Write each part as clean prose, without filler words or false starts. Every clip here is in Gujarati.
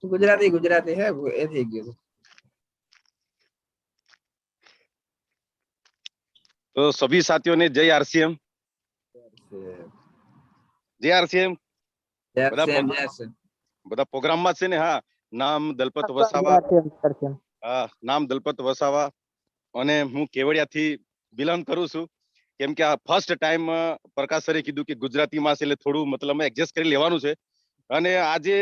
गुजराती गुजराती है वो ए थी गयो। तो सभी साथियों ने जय आरसीएम। जय आरसीएम। બધા પ્રોગ્રામમાં છે ને? હા, નામ દલપત વસાવા. હા, નામ દલપત વસાવા અને હું કેવડિયાથી બિલોંગ કરું છું. કેમ કે આ ફર્સ્ટ ટાઈમ પ્રકાશ સરે કીધું કે ગુજરાતીમાં છે એટલે થોડું મતલબ એડજસ્ટ કરી લેવાનું છે. અને આજે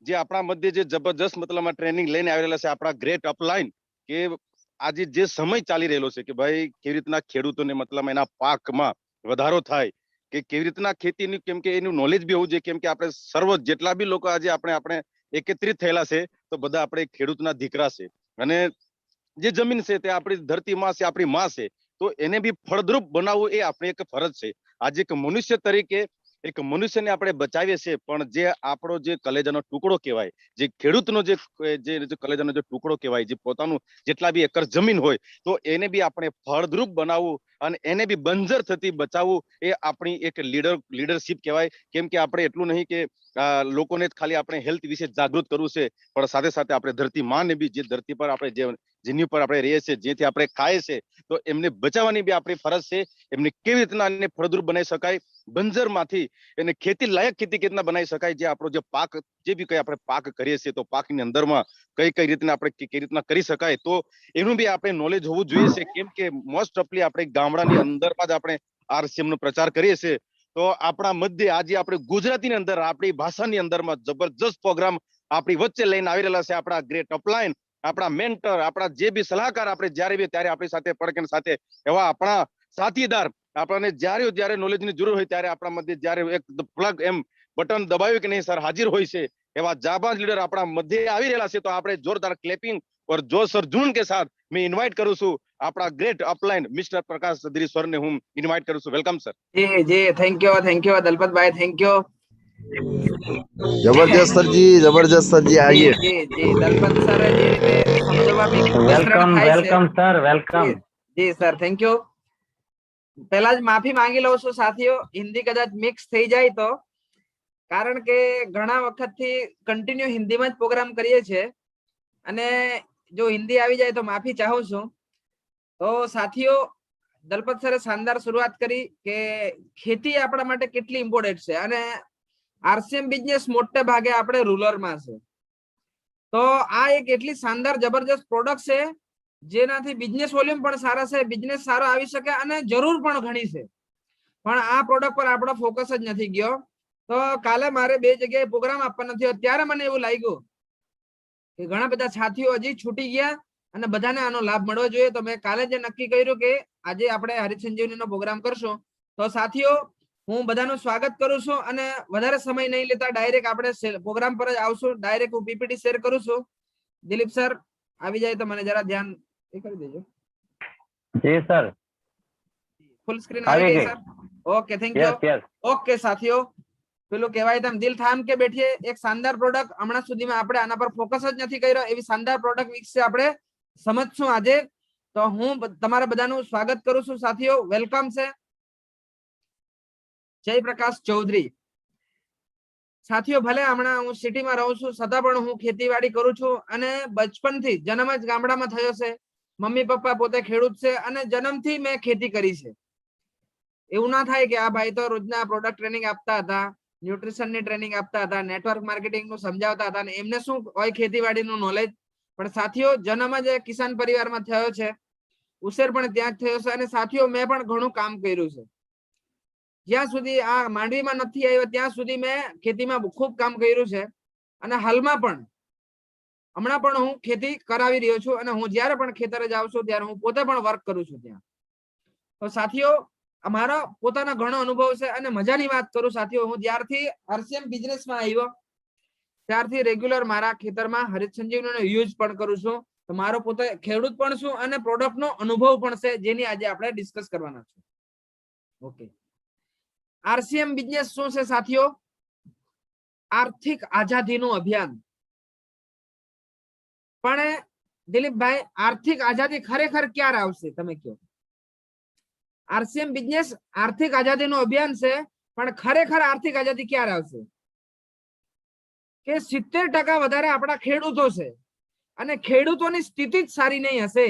જે આપણા મધ્ય જે જબરજસ્ત મતલબ ટ્રેનિંગ લઈને આવેલા છે આપણા ગ્રેટ અપલાઈન, કે આજે જે સમય ચાલી રહેલો છે કે ભાઈ કેવી રીતના ખેડૂતોને મતલબ એના પાકમાં વધારો થાય, કે કેવી રીતના ખેતીની, કેમ કે એનું નોલેજ બી હોવું જોઈએ. કેમ કે આપણે સર્વ જેટલા બી લોકો આજે આપણે એકત્રિત થયેલા છે તો બધા આપણે ખેડૂતના દીકરા છે. અને જે જમીન છે તે આપણી ધરતી માં છે, આપણી માં છે. તો એને બી ફળદ્રુપ બનાવવું એ આપણી એક ફરજ છે. આજે એક મનુષ્ય તરીકે એક મનુષ્યને આપણે બચાવીએ છીએ, પણ જે આપણો જે કલેજાનો ટુકડો કહેવાય, જે ખેડૂતનો જે કલેજાનો જે ટુકડો કહેવાય, જે પોતાનું જેટલા બી એકર જમીન હોય તો એને બી આપણે ફળદ્રુપ બનાવવું અને એને બી બંજર થતી બચાવવું એ આપણી એક લીડરશીપ કહેવાય. કેમ કે આપણે એટલું નહીં કે લોકોને ખાલી આપણે હેલ્થ વિશે જાગૃત કરવું છે, પણ સાથે સાથે આપણે ધરતી માને બી, જે ધરતી પર આપણે જેની પર આપણે રહીએ છીએ, જેથી આપણે ખાઈએ છીએ, તો એમને બચાવવાની બી આપણી ફરજ છે. એમને કેવી રીતના એને ફળદ્રુપ બનાવી શકાય, બંજર માંથી એને ખેતી લાયક ખેતી કેવી રીતના બનાવી શકાય, જે આપણો જે પાક, જે બી કઈ આપણે પાક કરીએ છીએ તો પાકની અંદરમાં કઈ રીતના આપણે કેવી રીતના કરી શકાય, તો એનું બી આપણે નોલેજ હોવું જોઈએ છે. કેમ કે મોસ્ટ ઓફલી આપણે ગામડાની અંદરમાં જ આપણે આરસીએમ નો પ્રચાર કરીએ છીએ. તો આપણા મધ્ય આજે આપણે ગુજરાતીની અંદર આપણી ભાષાની અંદરમાં જબરજસ્ત પ્રોગ્રામ આપણી વચ્ચે લઈને આવી રહેલા છે. આપણા ગ્રેટ અપલાઈન, આપણા મેન્ટર, આપણા જે બી સલાહકાર, આપણે જ્યારે બી ત્યારે આપણી સાથે પડકે સાથે એવા આપણા સાથીદાર, આપણને જ્યારે નોલેજની જરૂર હોય ત્યારે આપણા મધ્ય જ્યારે એક પ્લગ એમ બટન દબાવ્યું કે નહીં સર હાજર હોય છે, એવા જાબાઝ લીડર આપણા મધ્ય આવી રહેલા છે. તો આપણે જોરદાર ક્લેપિંગ और जोश और जुनून के साथ मैं इनवाइट करूं છું આપણા great upline mister Prakash Sadri sir ને હું ઇનવાઇટ કરું છું. Welcome sir. जी thank you Dalpat bhai, thank you. जबरदस्त सर जी आइए. जी दलपत सर जी रीते समझवा में वेलकम सर, वेलकम. जी सर, थैंक यू. પહેલા જ માફી માંગી લઉં છું સાથીઓ, હિન્દી કદાચ મિક્સ થઈ જાય તો, કારણ કે ઘણા વખતથી કન્ટિન્યુ હિન્દીમાં જ પ્રોગ્રામ કરીએ છીએ અને જો હિન્દી આવી જાય તો માફી ચાહું છું. તો સાથીઓ, દલપત સરે શાનદાર શરૂઆત કરી કે ખેતી આપણા માટે કેટલી ઇમ્પોર્ટન્ટ છે અને આરસીએમ બિઝનેસ મોટે ભાગે આપણે રૂરલમાં છે. તો આ એક એટલી શાનદાર જબરજસ્ત પ્રોડક્ટ છે જેનાથી બિઝનેસ વોલ્યુમ પણ સારા છે, બિઝનેસ સારો આવી શકે અને જરૂર પણ ઘણી છે. પણ આ પ્રોડક્ટ પર આપણો ફોકસ જ નથી ગયો. તો કાલે મારે 2 જગ્યાએ પ્રોગ્રામ આપવાનો થયો, ત્યારે મને એવું લાગ્યું કે ઘણા બધા સાથીઓ હજી છૂટી ગયા અને બધાને આનો લાભ મળવો જોઈએ. તો મેં કાલે જે નક્કી કર્યું કે આજે આપણે હરિસંજીવનીનો પ્રોગ્રામ કરશું. તો સાથીઓ, હું બધાનું સ્વાગત કરું છું અને વધારે સમય નહીં લેતા ડાયરેક્ટ આપણે પ્રોગ્રામ પર જ આવશું. ડાયરેક્ટ હું પીપીટી શેર કરું છું. દિલીપ સર આવી જાય તો મને જરા ધ્યાન કરી દેજો. જી સર, ફૂલ સ્ક્રીન આવી ગઈ sir? Okay, thank you. Okay સાથીઓ, પેલું કહેવાય તેમ દિલ થામ કે બેઠીએ, એક શાનદાર પ્રોડક્ટ હમણાં સુધીમાં આપણે આના પર ફોકસ જ નથી કર્યો, એવી શાનદાર પ્રોડક્ટ વિશે આપણે સમજશું આજે. તો હું તમારા બધાનું સ્વાગત કરું છું સાથીઓ, વેલકમ છે. જયપ્રકાશ ચૌધરી. સાથીઓ, ભલે હમણાં હું સિટીમાં રહું છું છતાં પણ હું ખેતીવાડી કરું છું અને બચપનથી જન્મ જ ગામડામાં થયો છે. મમ્મી પપ્પા પોતે ખેડૂત છે અને જન્મથી મેં ખેતી કરી છે. એવું ના થાય કે આ ભાઈ તો રોજના પ્રોડક્ટ ટ્રેનિંગ આપતા હતા, ન્યુટ્રિશનની ટ્રેનિંગ આપતા હતા, નેટવર્ક માર્કેટિંગ નું સમજાવતા હતા, અને એમને શું હોય ખેતીવાડીનું નોલેજ. પણ સાથીઓ, જન્મ જ કિસાન પરિવારમાં થયો છે, ઉછેર પણ ત્યાં જ થયો છે અને સાથીઓ મેં પણ ઘણું કામ કર્યું છે. જ્યાં સુધી આ માંડવીમાં નથી આવ્યો ત્યાં સુધી મેં ખેતીમાં ખૂબ કામ કર્યું છે અને હાલમાં પણ હમણાં પણ હું ખેતી કરાવી રહ્યો છું અને હું જ્યારે પણ ખેતરે જાઉં છું ત્યારે હું પોતે પણ વર્ક કરું છું ત્યાં. તો સાથીઓ, અમારો પોતાના ઘણો અનુભવ છે અને મજાની વાત કરું સાથીઓ, હું જ્યારથી આરસીએમ બિઝનેસમાં આવ્યો ત્યારથી રેગ્યુલર મારા ખેતરમાં હરિત સંજીવનીનો યુઝ પણ કરું છું. તો મારો પોતે ખેડૂત પણ છું અને પ્રોડક્ટનો અનુભવ પણ છે, જેની આજે આપણે ડિસ્કસ કરવાના છે. ઓકે, આરસીએમ બિઝનેસ શું છે સાથીઓ? આર્થિક આઝાદીનું અભિયાન. પણ દિલીપભાઈ, આર્થિક આઝાદી ખરેખર ક્યારે આવશે તમે કહો? આરસીએમ બિઝનેસ આર્થિક આઝાદીનું અભિયાન છે, પણ ખરેખર આર્થિક આઝાદી ક્યારે આવશે? કે 70% વધારે આપણા ખેડૂતો છે અને ખેડૂતોની સ્થિતિ જ સારી નહીં હશે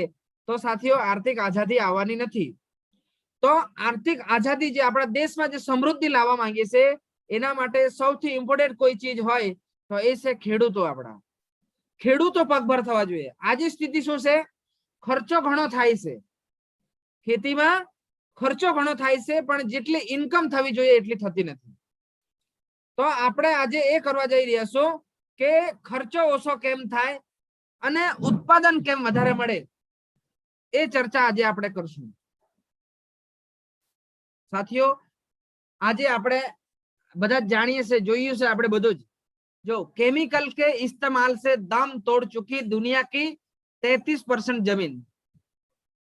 તો સાથીઓ આર્થિક આઝાદી આવવાની નથી. તો આર્થિક આઝાદી જે આપણા દેશમાં જે સમૃદ્ધિ લાવવા માંગીએ છે એના માટે સૌથી ઇમ્પોર્ટન્ટ કોઈ ચીજ હોય તો એ છે ખેડૂતો. આપણા ખેડૂતો પગભર થવા જોઈએ. આજે સ્થિતિ શું છે? ખર્ચો ઘણો થાય છે, ખેતીમાં ખર્ચો ઘણો થાય છે, પણ જેટલી ઇન્કમ થવી જોઈએ એટલી થતી નથી. તો આપણે આજે એ કરવા જઈ રહ્યા છો કે ખર્ચો ઓછો કેમ થાય અને ઉત્પાદન કેમ વધારે મળે, એ ચર્ચા આજે આપણે કરશું. સાથીઓ, આજે આપણે બધા જ જાણીએ છે, જોયું છે આપણે બધું જ. જો केमिकल के इस्तेमाल से दम तोड़ चुकी दुनिया की 33% जमीन.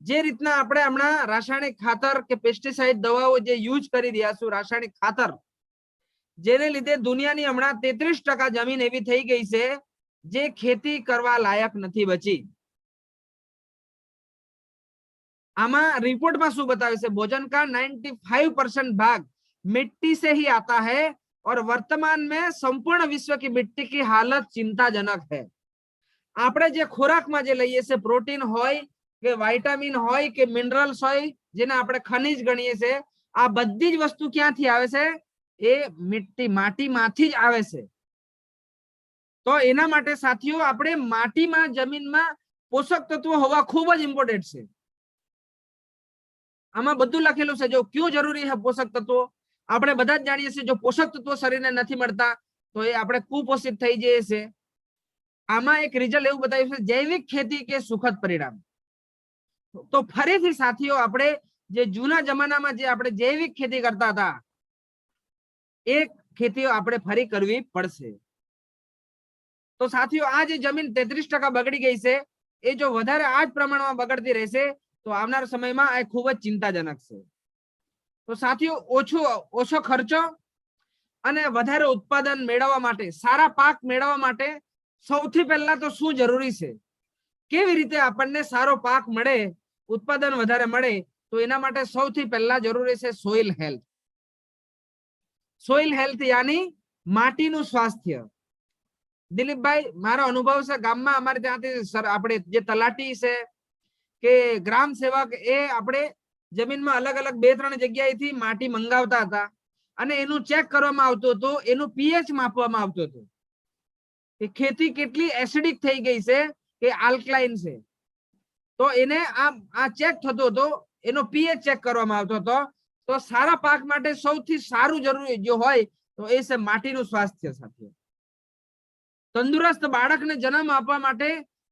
જે રીતના આપણે હમણાં રાસાયણિક ખાતર કે પેસ્ટિસાઇડ દવાઓ જે યુઝ કરી રહ્યા છું, રાસાયણિક ખાતર, જેને લીધે દુનિયાની હમણાં 33% જમીન એવી થઈ ગઈ છે જે ખેતી કરવા લાયક નથી બચી. આમાં રિપોર્ટમાં શું બતાવે છે? भोजन का 95% भाग मिट्टी से ही आता है और वर्तमान में संपूर्ण विश्व की मिट्टी की हालत चिंताजनक है. આપણે જે ખોરાકમાં જે લઈએ છીએ, પ્રોટીન હોય કે વિટામિન હોય કે મિનરલ્સ હોય, જેને આપણે ખનિજ ગણીએ છીએ, આ બધી જ વસ્તુ ક્યાંથી આવે છે? એ માટીમાંથી જ આવે છે. તો એના માટે સાથીઓ આપણે માટીમાં, જમીનમાં પોષક તત્વો હોવા ખૂબ જ ઇમ્પોર્ટન્ટ છે. આમાં બધું લખેલું છે. જો ક્યું જરૂરી છે પોષક તત્વો? આપણે બધા જ જાણીએ છીએ જો પોષક તત્વો શરીરને નથી મળતા તો એ આપણે કુપોષિત થઈ જઈએ છે. આમાં એક રિઝલ્ટ એવું બતાવ્યું છે, જૈવિક ખેતી કે સુખદ પરિણામ. તો ફરીથી સાથીઓ આપણે જે જૂના જમાનામાં જે આપણે જૈવિક ખેતી કરતા હતા એ ખેતીઓ આપણે ફરી કરવી પડશે. તો સાથીઓ આ જે જમીન 33% બગડી ગઈ છે એ જો વધારે આ જ પ્રમાણમાં બગડતી રહેશે તો આવનાર સમયમાં આ ખૂબ જ ચિંતાજનક છે. તો સાથીઓ ઓછો ખર્ચો અને વધારે ઉત્પાદન મેળવવા માટે, સારા પાક મેળવવા માટે સૌથી પહેલા તો શું જરૂરી છે? કેવી રીતે આપણને સારો પાક મળે, ઉત્પાદન વધારે મળે? તો એના માટે સૌથી પહેલા જરૂરી છે સોઇલ હેલ્થ. સોઇલ હેલ્થ યાની માટીનું સ્વાસ્થ્ય. દિલીપભાઈ, મારો અનુભવ છે ગામમાં અમારે ત્યાંથી આપણે જે તલાટી છે કે ગ્રામ સેવક, એ આપણે જમીનમાં અલગ અલગ 2-3 જગ્યાએથી માટી મંગાવતા હતા અને એનું ચેક કરવામાં આવતું હતું, એનું પીએચ માપવામાં આવતું હતું કે ખેતી કેટલી એસિડિક થઈ ગઈ છે કે આલ્કલાઇન છે. તો એને આ ચેક થતો હતો, એનો પીએચ ચેક કરવામાં આવતો હતો. તો સારા પાક માટે સૌથી સારું જરૂરી જો હોય તો એ છે માટીનું સ્વાસ્થ્ય. સાથે તંદુરસ્ત બાળકને જન્મ આપવા માટે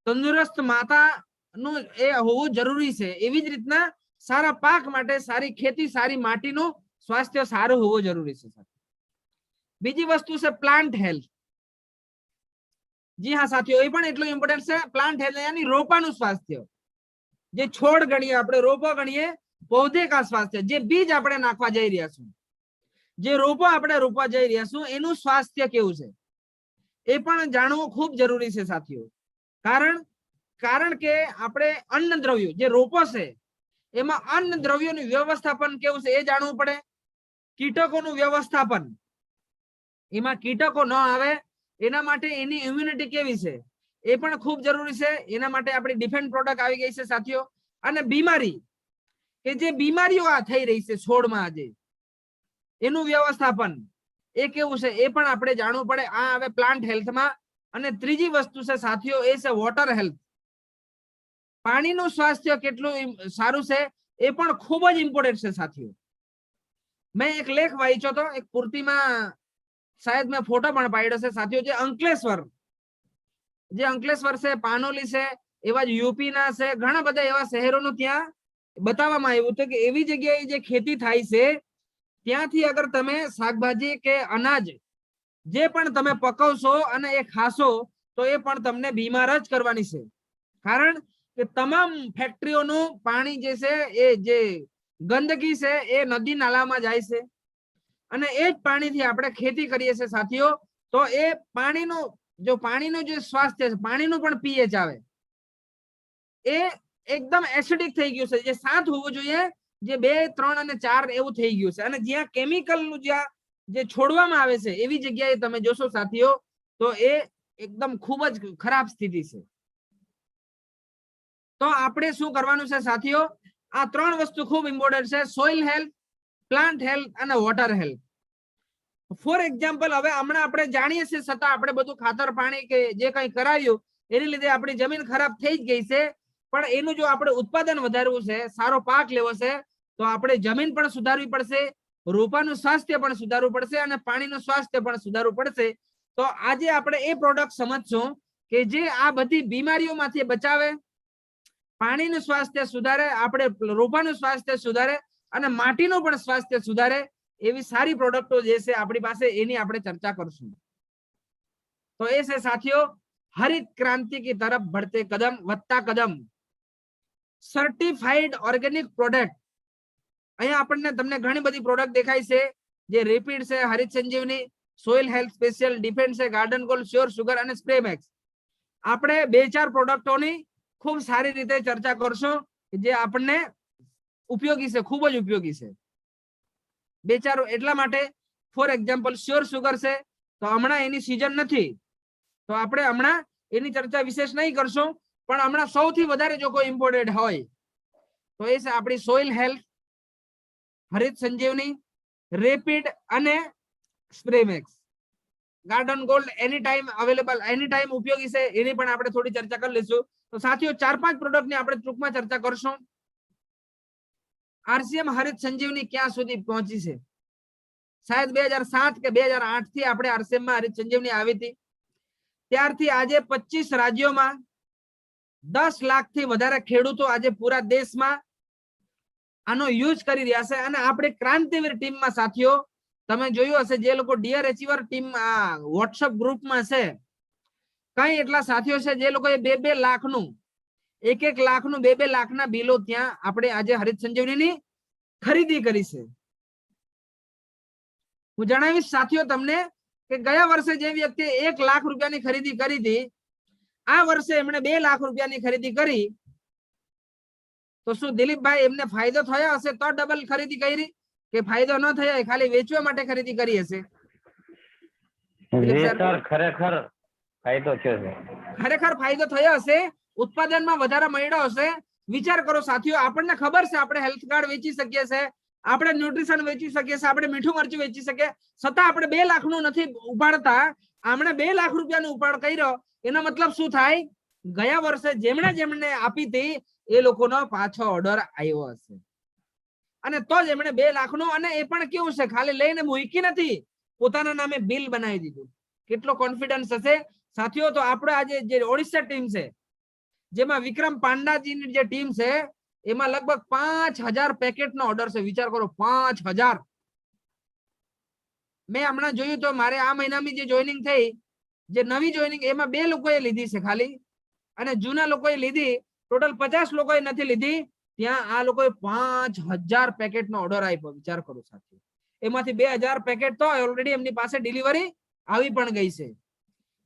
તંદુરસ્ત માતાનું એ હોવું જરૂરી છે. એવી જ રીતના સારા પાક માટે સારી ખેતી, સારી માટીનું સ્વાસ્થ્ય સારું હોવું જરૂરી છે. બીજી વસ્તુ છે પ્લાન્ટ હેલ્થ. જી હા સાથીઓ, એ પણ એટલું ઇમ્પોર્ટન્ટ છે. પ્લાન્ટ હેલ્થ યાની રોપાનું સ્વાસ્થ્ય. જે છોડ ગણીએ આપણે, રોપો ગણીએ, પૌધે કા સ્વાસ્થ્ય. જે બીજ આપણે નાખવા જઈ રહ્યા છું, જે રોપો આપણે રોપવા જઈ રહ્યા છું, એનું સ્વાસ્થ્ય કેવું છે એ પણ જાણવું ખૂબ જરૂરી છે સાથીઓ. કારણ કે આપણે અન્ન દ્રવ્યો જે રોપો છે એમાં અન્ન દ્રવ્યોનું વ્યવસ્થાપન કેવું છે એ જાણવું પડે. કીટકોનું વ્યવસ્થાપન, એમાં કીટકો ન આવે એના માટે એની ઇમ્યુનિટી કેવી છે એ પણ ખૂબ જરૂરી છે. એના માટે આપણી ડિફેન્સ પ્રોડક્ટ આવી ગઈ છે સાથીઓ. અને બીમારી, કે જે બીમારીઓ આ થઈ રહી છે છોડમાં આજે, એનું વ્યવસ્થાપન એ કેવું છે એ પણ આપણે જાણવું પડે. આ હવે પ્લાન્ટ હેલ્થમાં. અને ત્રીજી વસ્તુ છે સાથીઓ, એ છે વોટર હેલ્થ. પાણીનું સ્વાસ્થ્ય કેટલું સારું છે એ પણ ખૂબ જ ઇમ્પોર્ટન્ટ છે સાથીઓ. મેં એક લેખ વાંચ્યો હતો, એક પૂર્તિમાં શાયદ મેં ફોટો પણ પાડ્યો છે સાથીઓ. જે અંકલેશ્વર છે, પાનોલી છે, એવા જ યુપીના છે, ઘણા બધા એવા શહેરોનું ત્યાં બતાવવામાં આવ્યું હતું કે એવી જગ્યાએ જે ખેતી થાય છે ત્યાંથી અગર તમે શાકભાજી કે અનાજ જે પણ તમે પકવશો અને એ ખાશો તો એ પણ તમને બીમાર જ કરવાની છે. કારણ કે તમામ ફેક્ટરીઓનું પાણી જે છે, એ જે ગંદકી છે એ નદી નાલામાં જાય છે અને એ જ પાણીથી આપણે ખેતી કરીએ છીએ સાથીઓ. તો એ પાણીનું જે સ્વાસ્થ્ય છે, પાણીનું પણ પીએચ આવે એ એકદમ એસિડિક થઈ ગયું છે. જે 7 હોવું જોઈએ, જે 2, 3 અને 4 એવું થઈ ગયું છે. અને જ્યાં કેમિકલનું જે છોડવામાં આવે છે એવી જગ્યાએ તમે જોશો સાથીઓ તો એ એકદમ ખૂબ જ ખરાબ સ્થિતિ છે. તો આપણે શું કરવાનું છે સાથીઓ, આ ત્રણ વસ્તુ ખૂબ ઇમ્પોર્ટન્ટ છે: સોઇલ હેલ્થ, પ્લાન્ટ હેલ્થ અને વોટર હેલ્થ. ફોર એક્ઝામ્પલ, હવે હમણાં આપણે જાણીએ છીએ છતાં આપણે બધું ખાતર પાણી કે જે કંઈ કરાવ્યું એની લીધે આપણી જમીન ખરાબ થઈ જ ગઈ છે. પણ એનું જો આપણે ઉત્પાદન વધારવું છે, સારો પાક લેવો છે, તો આપણે જમીન પણ સુધારવી પડશે, રોપાનું સ્વાસ્થ્ય પણ સુધારવું પડશે અને પાણીનું સ્વાસ્થ્ય પણ સુધારવું પડશે. તો આજે આપણે એ પ્રોડક્ટ સમજશું કે જે આ બધી બીમારીઓમાંથી બચાવે, પાણીનું સ્વાસ્થ્ય સુધારે, આપણે રોપાનું સ્વાસ્થ્ય સુધારે અને માટીનું પણ સ્વાસ્થ્ય સુધારે એવી સારી પ્રોડક્ટો જે છે આપણી પાસે, એની આપણે ચર્ચા કરશું. તો એ છે સાથીઓ હરિત ક્રાંતિ की तरफ बढ़ते कदम, વધતા કદમ, સર્ટિફાઈડ ઓર્ગેનિક પ્રોડક્ટ. અહીંયા આપણને તમને ઘણી બધી પ્રોડક્ટ દેખાય છે, જે રેપિડ છે, હરિત સંજીવની, સોઇલ હેલ્થ સ્પેશિયલ, ડિફેન્સ છે, ગાર્ડન ગોલ્ડ, શ્યોર સુગર અને સ્પ્રે મેક્સ. આપણે 2-4 પ્રોડક્ટોની ખૂબ સારી રીતે ચર્ચા કરશું જે આપણને ઉપયોગી છે, ખૂબ જ ઉપયોગી છે. 2-4 એટલા માટે, ફોર એક્ઝામ્પલ શ્યોર સુગર છે, તો હમણાં એની સીઝન નથી, તો આપણે હમણાં એની ચર્ચા વિશેષ નહીં કરશું. પણ હમણાં સૌથી વધારે જો કોઈ ઇમ્પોર્ટન્ટ હોય તો એ છે આપણી સોઇલ હેલ્થ, હરિત સંજીવની, રેપિડ અને સ્પ્રે મેક્સ. ગાર્ડન ગોલ્ડ એની ટાઈમ અવેલેબલ, એની ટાઈમ ઉપયોગી છે, એની પણ આપણે થોડી ચર્ચા કરી લઈશું. તો સાથીઓ 4-5 પ્રોડક્ટની આપણે ટૂંકમાં ચર્ચા કરશું. આરસીએમ હરિત સંજીવની ક્યાં સુધી પહોંચી છે? શાયદ 2007 કે 2008 થી આપણે આરસીએમ માં હરિત સંજીવની આવી હતી. ત્યારથી આજે 25 રાજ્યોમાં 10 લાખથી વધારે ખેડૂતો આજે પૂરા દેશમાં આનો યુઝ કરી રહ્યા છે. અને આપણે ક્રાંતિવીર ટીમમાં સાથીઓ તમે જોયું હશે, જે લોકો ડિયર અચીવર ટીમ વોટ્સઅપ ગ્રુપમાં છે, કઈ એટલા સાથીઓ છે જે લોકોએ 2-2 લાખનું, 1-1 લાખનું, 2-2 લાખના બિલો ત્યાં આપણે આજે હરિત સંજીવનીની ખરીદી કરી છે. હું જણાવીશ સાથીઓ તમને કે ગયા વર્ષે જે વ્યક્તિએ 1 લાખ રૂપિયાની ખરીદી કરી હતી, આ વર્ષે એમણે 2 લાખ રૂપિયાની ખરીદી કરી, તો શું દિલીપભાઈ એમને ફાયદો થયો હશે તો ડબલ ખરીદી કરી કે ફાયદો ન થયો, ખાલી વેચવા માટે ખરીદી કરી હશે? ખરેખર ફાયદો થયો છે. ખરેખર ફાયદો થયો હશે, ઉત્પાદનમાં વધારો મળ્યો હશે. વિચાર કરો સાથીઓ, આપણને ખબર છે આપણે હેલ્થ કાર્ડ વેચી શકીએ છીએ, આપણે ન્યુટ્રિશન વેચી શકીએ છીએ, આપણે મીઠું મરચું વેચી શકીએ, છતાં આપણે 2 લાખનું નથી ઉપાડતા. આમણે 2 લાખ રૂપિયાનો ઉપાડ કર્યો, એનો મતલબ શું થાય? ગયા વર્ષે જેમણે આપી હતી એ લોકોનો પાછો ઓર્ડર આવ્યો હશે, અને તો જ એમણે 2 લાખનો, અને એ પણ કેવું છે, ખાલી લઈને મૂકી નથી, પોતાના નામે બિલ બનાવી દીધું. કેટલો કોન્ફિડન્સ હશે સાથીઓ. તો આપણે આજે જે ઓડિશા ટીમ છે, જેમાં વિક્રમ પાંડાજીની જે ટીમ છે, એમાં લગભગ 5000 પેકેટનો ઓર્ડર છે. વિચાર કરો, 5000. મેં હમણાં જોયું તો મારે આ મહિનામાં જે જોઈનિંગ થઈ, જે નવી જોઈનિંગ, એમાં 2 લોકોએ લીધી છે ખાલી, અને જૂના લોકોએ લીધી, ટોટલ 50 લોકોએ નથી લીધી. ત્યાં આ લોકોએ 5000 પેકેટનો ઓર્ડર આપ્યો. વિચાર કરો સાથીઓ, એમાંથી 2000 પેકેટ તો ઓલરેડી એમની પાસે ડિલિવરી આવી પણ ગઈ છે.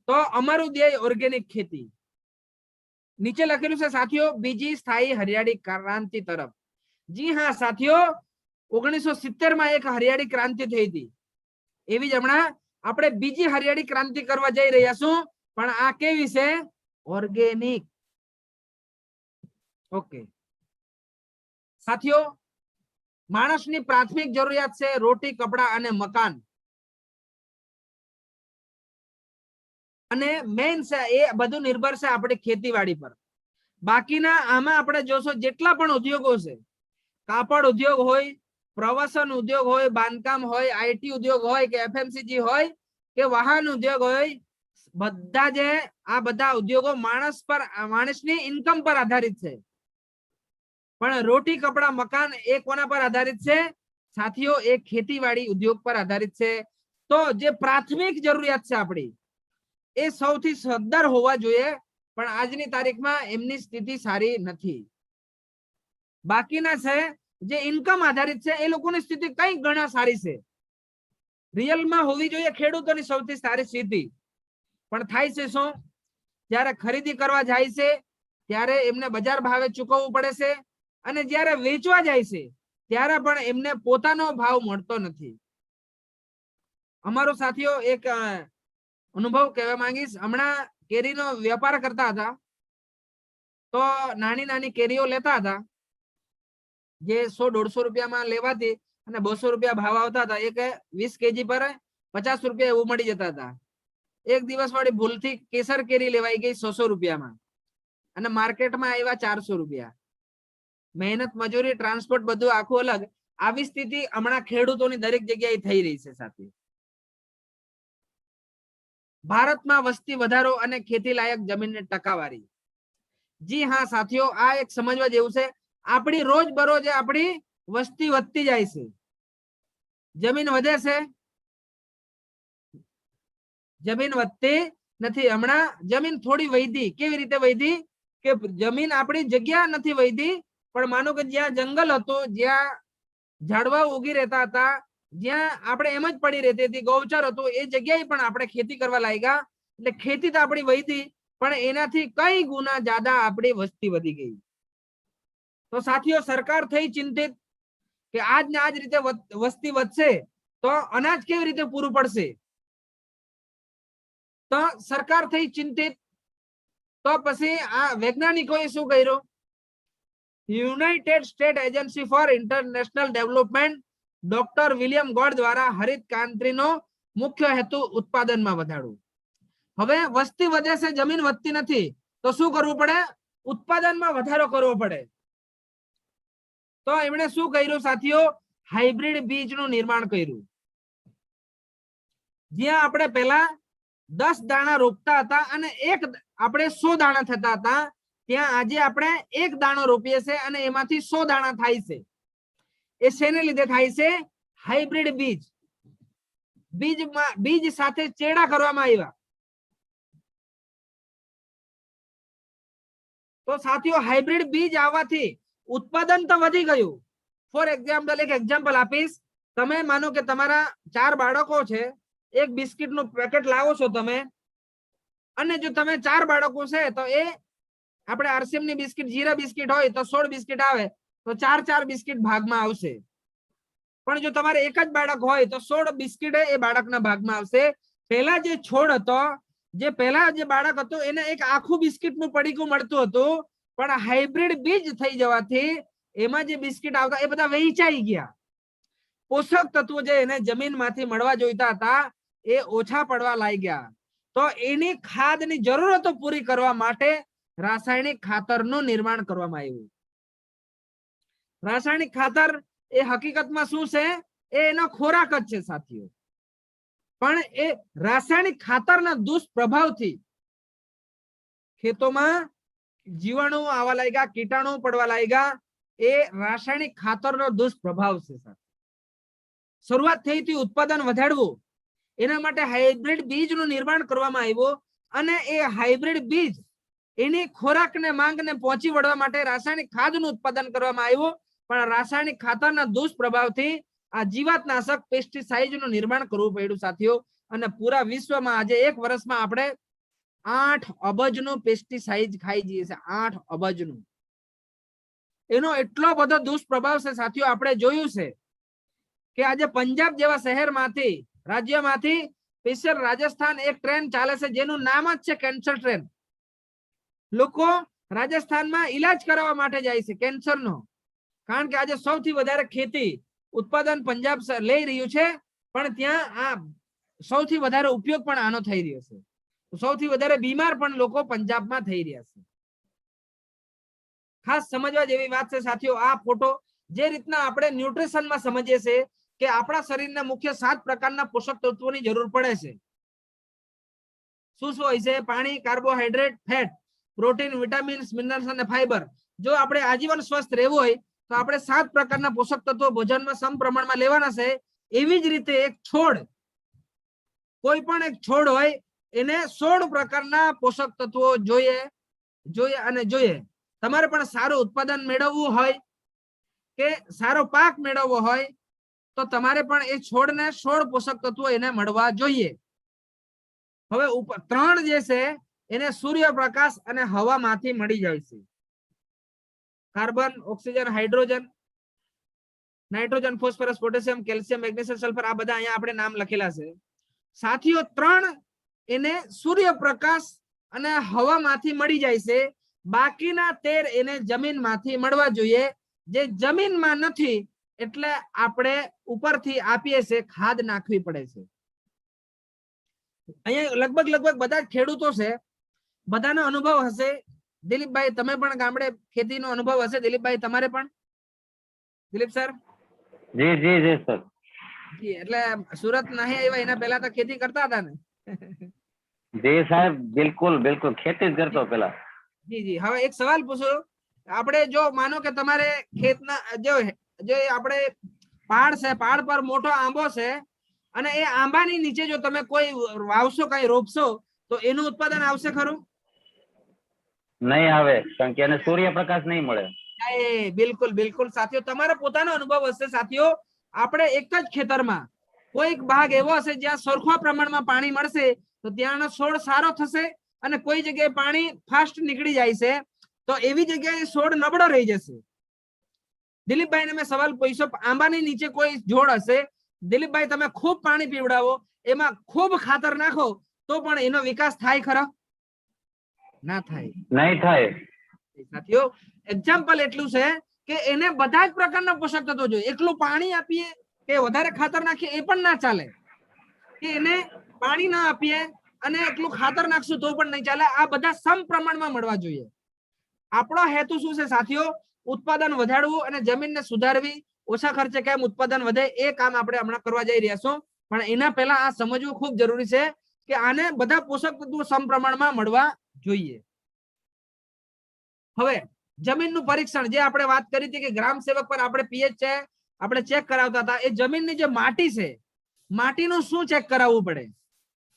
તો અમારું ધ્યેય ઓર્ગેનિક ખેતી. નીચે લખેલું છે સાથીઓ, બીજી સ્થાયી હરિયાળી ક્રાંતિ તરફ. જી હા સાથીઓ, 1970 માં એક હરિયાળી ક્રાંતિ થઈ હતી, એવી જ હમણાં આપણે બીજી હરિયાળી ક્રાંતિ કરવા જઈ રહ્યા છું. પણ આ કેવી છે? ઓર્ગેનિક. ઓકે સાથીઓ, માણસની પ્રાથમિક જરૂરિયાત છે રોટી, કપડા અને મકાન, અને મેઇન છે એ બધું નિર્ભર છે આપણી ખેતીવાડી પર. બાકીના આમાં આપણે જોશો જેટલા પણ ઉદ્યોગો છે, કાપડ ઉદ્યોગ હોય, પ્રવાસન ઉદ્યોગ હોય, બાંધકામ હોય, આઈટી ઉદ્યોગ હોય કે એફએમસીજી હોય કે વાહન ઉદ્યોગ હોય, બધા જે આ બધા ઉદ્યોગો માણસની ઇન્કમ પર આધારિત છે. પણ રોટી, કપડા, મકાન એ કોના પર આધારિત છે સાથીઓ? એ ખેતીવાડી ઉદ્યોગ પર આધારિત છે. તો જે પ્રાથમિક જરૂરિયાત છે આપણી, એ સૌથી સદ્ધર હોવા જોઈએ, પણ આજની તારીખમાં એમની સ્થિતિ સારી નથી. બાકીના છે જે ઇન્કમ આધારિત છે, એ લોકોની સ્થિતિ કઈ ઘણા સારી છે. રિયલમાં હોવી જોઈએ ખેડૂતોની સૌથી સારી સ્થિતિ. પણ થાય છે શું? જ્યારે ખરીદી કરવા જાય છે ત્યારે એમને બજાર ભાવે ચૂકવવું પડે છે, અને જ્યારે વેચવા જાય છે ત્યારે પણ એમને પોતાનો ભાવ મળતો નથી. અમારો સાથીઓ એક અનુભવ કહેવા માંગીશ. હમણાં કેરીનો વેપાર કરતા હતા તો નાની નાની કેરીઓ લેતા હતા જે 100-150 રૂપિયામાં લેવાતી અને 200 રૂપિયા ભાવ આવતા હતા. એક 20 કેજી પર 50 રૂપિયા એવું મળી જતા હતા. એક દિવસ વાળી ભૂલથી કેસર કેરી લેવાઈ ગઈ 100 રૂપિયામાં અને માર્કેટમાં આવ્યા 400 રૂપિયા. મહેનત, મજૂરી, ટ્રાન્સપોર્ટ બધું આખું અલગ. આવી સ્થિતિ હમણાં ખેડૂતોની દરેક જગ્યાએ થઈ રહી છે સાથે. ભારતમાં વસ્તી વધારો અને ખેતી લાયક જમીનની ટકાવારી. જી હા સાથીઓ, આ એક સમજવા જેવું છે. આપણી રોજ બરોજ આપણી વસ્તી વધતી જાય છે, જમીન વધે છે, જમીન વધતી નથી. હમણાં જમીન થોડી વધી. કેવી રીતે વધી કે જમીન આપણી જગ્યા નથી વધી, પણ માનો કે જ્યાં જંગલ હતો, જ્યાં ઝાડવાઓ ઉગી રહેતા હતા, જ્યાં આપણે એમ જ પડી રહેતી હતી, ગૌચર હતો, એ જગ્યાએ પણ આપણે ખેતી કરવા લાગ્યા. એટલે ખેતી તો આપણી વધી, પણ એનાથી કઈ ગુના જ્યાદા આપણી વસ્તી વધી ગઈ. તો સાથીઓ, સરકાર થઈ ચિંતિત કે આજ ને આજ રીતે વસ્તી વધશે તો અનાજ કેવી રીતે પૂરું પડશે. તો સરકાર થઈ ચિંતિત. તો પછી આ વૈજ્ઞાનિકોએ શું કર્યું? United state agency four international development doctor William God દ્વારા હરિત ક્રાંતિનો મુખ્ય હેતુ ઉત્પાદનમાં વધારવું. હવે વસ્તી વધે છે, જમીન વધતી નથી, તો શું કરવું પડે? ઉત્પાદનમાં વધારો કરવો પડે. તો એમણે શું કર્યું સાથીઓ? હાઇબ્રિડ બીજનું નિર્માણ કર્યું. જ્યાં આપણે પહેલા 10 દાણા રોપતા હતા અને આપણે 100 દાણા થતા હતા, ત્યાં આજે આપણે 1 દાણો રોપીએ છીએ અને એમાંથી 100 દાણા થાય છે. એ શેને લીધે થાય છે? હાઇબ્રિડ બીજ. બીજ સાથે ચેડા કરવામાં આવ્યા. તો સાથીઓ, હાઇબ્રિડ બીજ આવવાથી ઉત્પાદન તો વધી ગયું. ફોર એક્ઝામ્પલ, એક એક્ઝામ્પલ આપીશ. તમે માનો કે તમારા 4 બાળકો છે, એક બિસ્કિટનું પેકેટ લાવો છો તમે, અને જો તમે 4 બાળકો છે તો એ આપણે આરસીએમ ની બિસ્કિટ, જીરા બિસ્કિટ હોય તો 16 બિસ્કિટ આવે, તો 4 બિસ્કિટ ભાગમાં આવશે. પણ જો તમારે એક જ બાળક હોય તો 16 બિસ્કિટ એ બાળકના ભાગમાં આવશે. પહેલા જે છોડ હતો, જે પહેલા જે બાળક હતો, એને એક આખું બિસ્કિટનું પડીકું મળતું હતું, પણ હાઇબ્રિડ બીજ થઈ જવાથી એમાં જે બિસ્કિટ આવતા એ બધા વહેંચાઈ ગયા. પોષક તત્વો જે એને જમીનમાંથી મળવા જોઈતા હતા એ ઓછા પડવા લાગ્યા. તો એની ખાદની જરૂરતો પૂરી કરવા માટે રાસાયણિક ખાતરનું નિર્માણ કરવામાં આવ્યું. રાસાયણિક ખાતર એ હકીકતમાં શું છે? એ એનો ખોરાક જ છે સાથીઓ. પણ એ રાસાયણિક ખાતરના દુષ્પ્રભાવથી ખેતોમાં જીવાણુ આવવા લાગ્યા, કીટાણુ પડવા લાગ્યા. એ રાસાયણિક ખાતરનો દુષ્પ્રભાવ છે. શરૂઆત થઈ હતી ઉત્પાદન વધારવું, એના માટે હાઇબ્રિડ બીજનું નિર્માણ કરવામાં આવ્યું. અને એ હાઇબ્રિડ બીજ એની ખોરાકને માંગને પહોંચી વળવા માટે રાસાયણિક ખાતરનું ઉત્પાદન કરવામાં આવ્યું. પણ રાસાયણિક ખાતરના દુષ્પ્રભાવથી આ જીવાતનાશક પેસ્ટિસાઇડનું નિર્માણ કરવું પડ્યું સાથીઓ. અને પૂરા વિશ્વમાં આજે એક વર્ષમાં આપણે 8 અબજનું પેસ્ટિસાઇડ ખાઈ જઈએ છીએ. 8 અબજનું. એનો એટલો બધો દુષ્પ્રભાવ છે સાથીઓ. આપણે જોયું છે કે આજે પંજાબ જેવા શહેરમાંથી, રાજ્યમાંથી સ્પેશિયલ રાજસ્થાન એક ટ્રેન ચાલે છે જેનું નામ જ છે કેન્સર ટ્રેન. લોકો રાજસ્થાનમાં ઈલાજ કરાવવા માટે જાય છે કેન્સરનો. કારણ કે આજે સૌથી વધારે ખેતી ઉત્પાદન પંજાબ લઈ રહ્યું છે, પણ ત્યાં આ સૌથી વધારે ઉપયોગ પણ આનો થઈ રહ્યો છે. સૌથી વધારે બીમાર પણ લોકો પંજાબમાં થઈ રહ્યા છે. ખાસ સમજવા જેવી વાત છે સાથીઓ. આ ફોટો જે રીતના આપણે ન્યુટ્રિશનમાં સમજીએ છીએ કે આપણા શરીરને મુખ્ય 7 પ્રકારના પોષક તત્વોની જરૂર પડે છે. શું શું હોય છે? પાણી, carbohydrate, fat, protein, vitamins, minerals અને ફાઈબર. જો આપણે આજીવન સ્વસ્થ રહેવું હોય તો આપણે 7 પ્રકારના પોષક તત્વો ભોજનમાં સમપ્રમાણમાં લેવાના છે. એવી જ રીતે એક છોડ, કોઈ પણ એક છોડ હોય, એને 16 પ્રકારના પોષક તત્વો જોઈએ. તમારે પણ સારું ઉત્પાદન મેળવવું હોય કે સારો પાક મેળવવો હોય તો તમારે પણ એ છોડને 16 પોષક તત્વો એને મળવા જોઈએ. હવે 3 જે છે એને સૂર્યપ્રકાશ અને હવામાંથી મળી જાય છે. Carbon, oxygen, hydrogen, nitrogen, phosphorus, potassium, calcium, magnesium, sulphur. આ બધા અહીંયા આપણે નામ લખેલા છે સાથીઓ. 3 એને સૂર્યપ્રકાશ અને હવામાંથી મળી જાય છે, બાકીના 13 એને જમીનમાંથી મળવા જોઈએ, જે જમીનમાં નથી એટલે આપણે ઉપરથી આપીએ છે, ખાદ નાખવી પડે છે. અહીંયા લગભગ બધા જ ખેડૂતો છે, બધાનો અનુભવ હશે. દિલીપભાઈ તમે પણ ગામડે ખેતીનો અનુભવ હશે. દિલીપભાઈ તમારે પણ? દિલીપ સર? જી જી જી સર. જી, એટલે સુરત નહીં આવ્યા એના પહેલા તો ખેતી કરતા હતા ને? જી સાહેબ, બિલકુલ બિલકુલ ખેતી જ કરતો પેલા. જી જી. હવે એક સવાલ પૂછો. આપણે જો માનો કે તમારે ખેતના જો આપણે પહાડ છે, પહાડ પર મોટો આંબો છે અને એ આંબાની નીચે જો તમે કોઈ વાવશો, કઈ રોપશો તો એનું ઉત્પાદન આવશે ખરું? નહીં આવે, કારણ કે એને સૂર્યપ્રકાશ નહીં મળે. બિલકુલ બિલકુલ સાથીઓ, તમારો પોતાનો અનુભવ હશે. સાથીઓ, આપણે એક જ ખેતરમાં કોઈક ભાગ એવો હશે જ્યાં સરખા પ્રમાણમાં પાણી મળશે તો ત્યાંનો છોડ સારો થશે, અને કોઈ જગ્યાએ પાણી ફાસ્ટ નીકળી જાય છે તો એવી જગ્યાએ છોડ નબળો રહી જશે. દિલીપભાઈને મેં સવાલ પૂછ્યો, આંબાની નીચે કોઈ છોડ હશે, દિલીપભાઈ તમે ખૂબ પાણી પીવડાવો, એમાં ખૂબ ખાતર નાખો તો પણ એનો વિકાસ થાય ખરો? ના થાય. નહીં થાય. સાથીઓ, એક્ઝામ્પલ એટલું છે કે એને બધા જ પ્રકારના પોષક તત્વો જોઈએ. એકલું પાણી આપીએ કે વધારે ખાતર નાખીએ એ પણ ના ચાલે, કે એને પાણી ના આપીએ અને એટલું ખાતર નાખશું તો પણ નહીં ચાલે. આ બધા સમ પ્રમાણમાં મળવા જોઈએ. આપણો હેતુ શું છે સાથીઓ? ઉત્પાદન વધારવું અને જમીનને સુધારવી, ઓછા ખર્ચે કેમ ઉત્પાદન વધે એ કામ આપણે હમણાં કરવા જઈ રહ્યા છું. પણ એના પહેલા આ સમજવું ખૂબ જરૂરી છે કે આને બધા પોષક તત્વો સમ પ્રમાણમાં મળવા જોઈએ. હવે જમીનનું પરીક્ષણ, જે આપણે વાત કરી હતી કે ગ્રામ સેવક પર આપણે પીએચ છે આપણે ચેક કરાવતા હતા, એ જમીનની જે માટી છે, માટીનું શું ચેક કરાવવું પડે?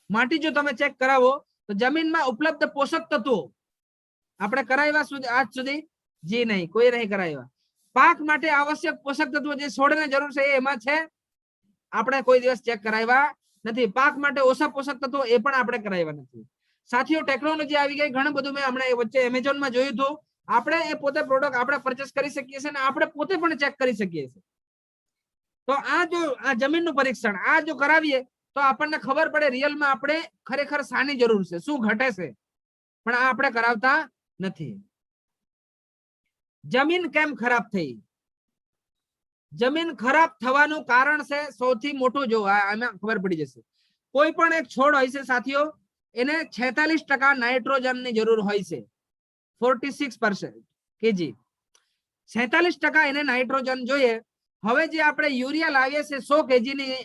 માટી જો તમે ચેક કરાવો તો જમીનમાં ઉપલબ્ધ પોષક તત્વો આપણે કરાવ્યા આજ સુધી? જી નહીં, કોઈ નહીં કરાવ્યા. પાક માટે આવશ્યક પોષક તત્વો જે છોડને જરૂર છે એમાં છે? આપણે કોઈ દિવસ ચેક કરાવ્યા નથી. પાક માટે ઓછા પોષક તત્વો એ પણ આપણે કરાવ્યા નથી. સાથીઓ, ટેકનોલોજી આવી ગઈ, ઘણું બધું. મેં હમણાં વચ્ચે એમેઝોનમાં જોયું હતું. આપણે એ પોતે પ્રોડક્ટ આપણે પરચેસ કરી શકીએ છીએ અને આપણે પોતે પણ ચેક કરી શકીએ છીએ. તો આ જમીનનું પરીક્ષણ આ જો કરાવીએ તો આપણને ખબર પડે રિયલમાં આપણે ખરેખર શાની જરૂર છે, શું ઘટે છે. પણ આ આપણે કરાવતા નથી. જમીન કેમ ખરાબ થઈ? જમીન ખરાબ થવાનું કારણ છે સૌથી મોટું, જો આમાં ખબર પડી જશે. કોઈ પણ એક છોડ હોય છે સાથીઓ, એને 46% નાઇટ્રોજનની જરૂર હોય છે. 46% kg 46% એને નાઇટ્રોજન જોઈએ. હવે જે આપણે યુરિયા લાવીએ છીએ 100 kg ની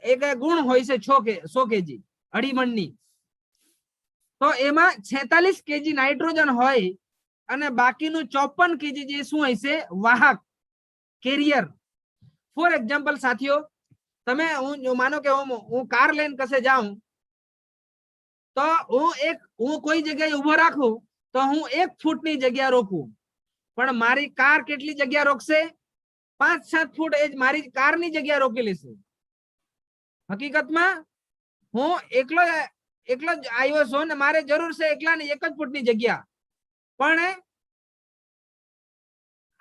એક ગુણ હોય છે 100 kg અડીમણની, તો એમાં 46 kg નાઇટ્રોજન હોય અને બાકીનું 54 kg જે શું હોય છે? વાહક, કેરિયર. ફોર એક્ઝામ્પલ સાથીઓ, તમે હું માનો કે હું કાર લઈને કશે જાઉં તો હું કોઈ જગ્યાએ ઉભો રાખું તો હું 1 ફૂટની જગ્યા રોકું, પણ મારી કાર કેટલી જગ્યા રોકશે? 5-7 ફૂટ એ જ મારી કારની જગ્યા રોકી લેશે. હકીકતમાં હું એકલો જ આવ્યો છું ને મારે જરૂર છે એકલાની 1 જ ફૂટની જગ્યા, પણ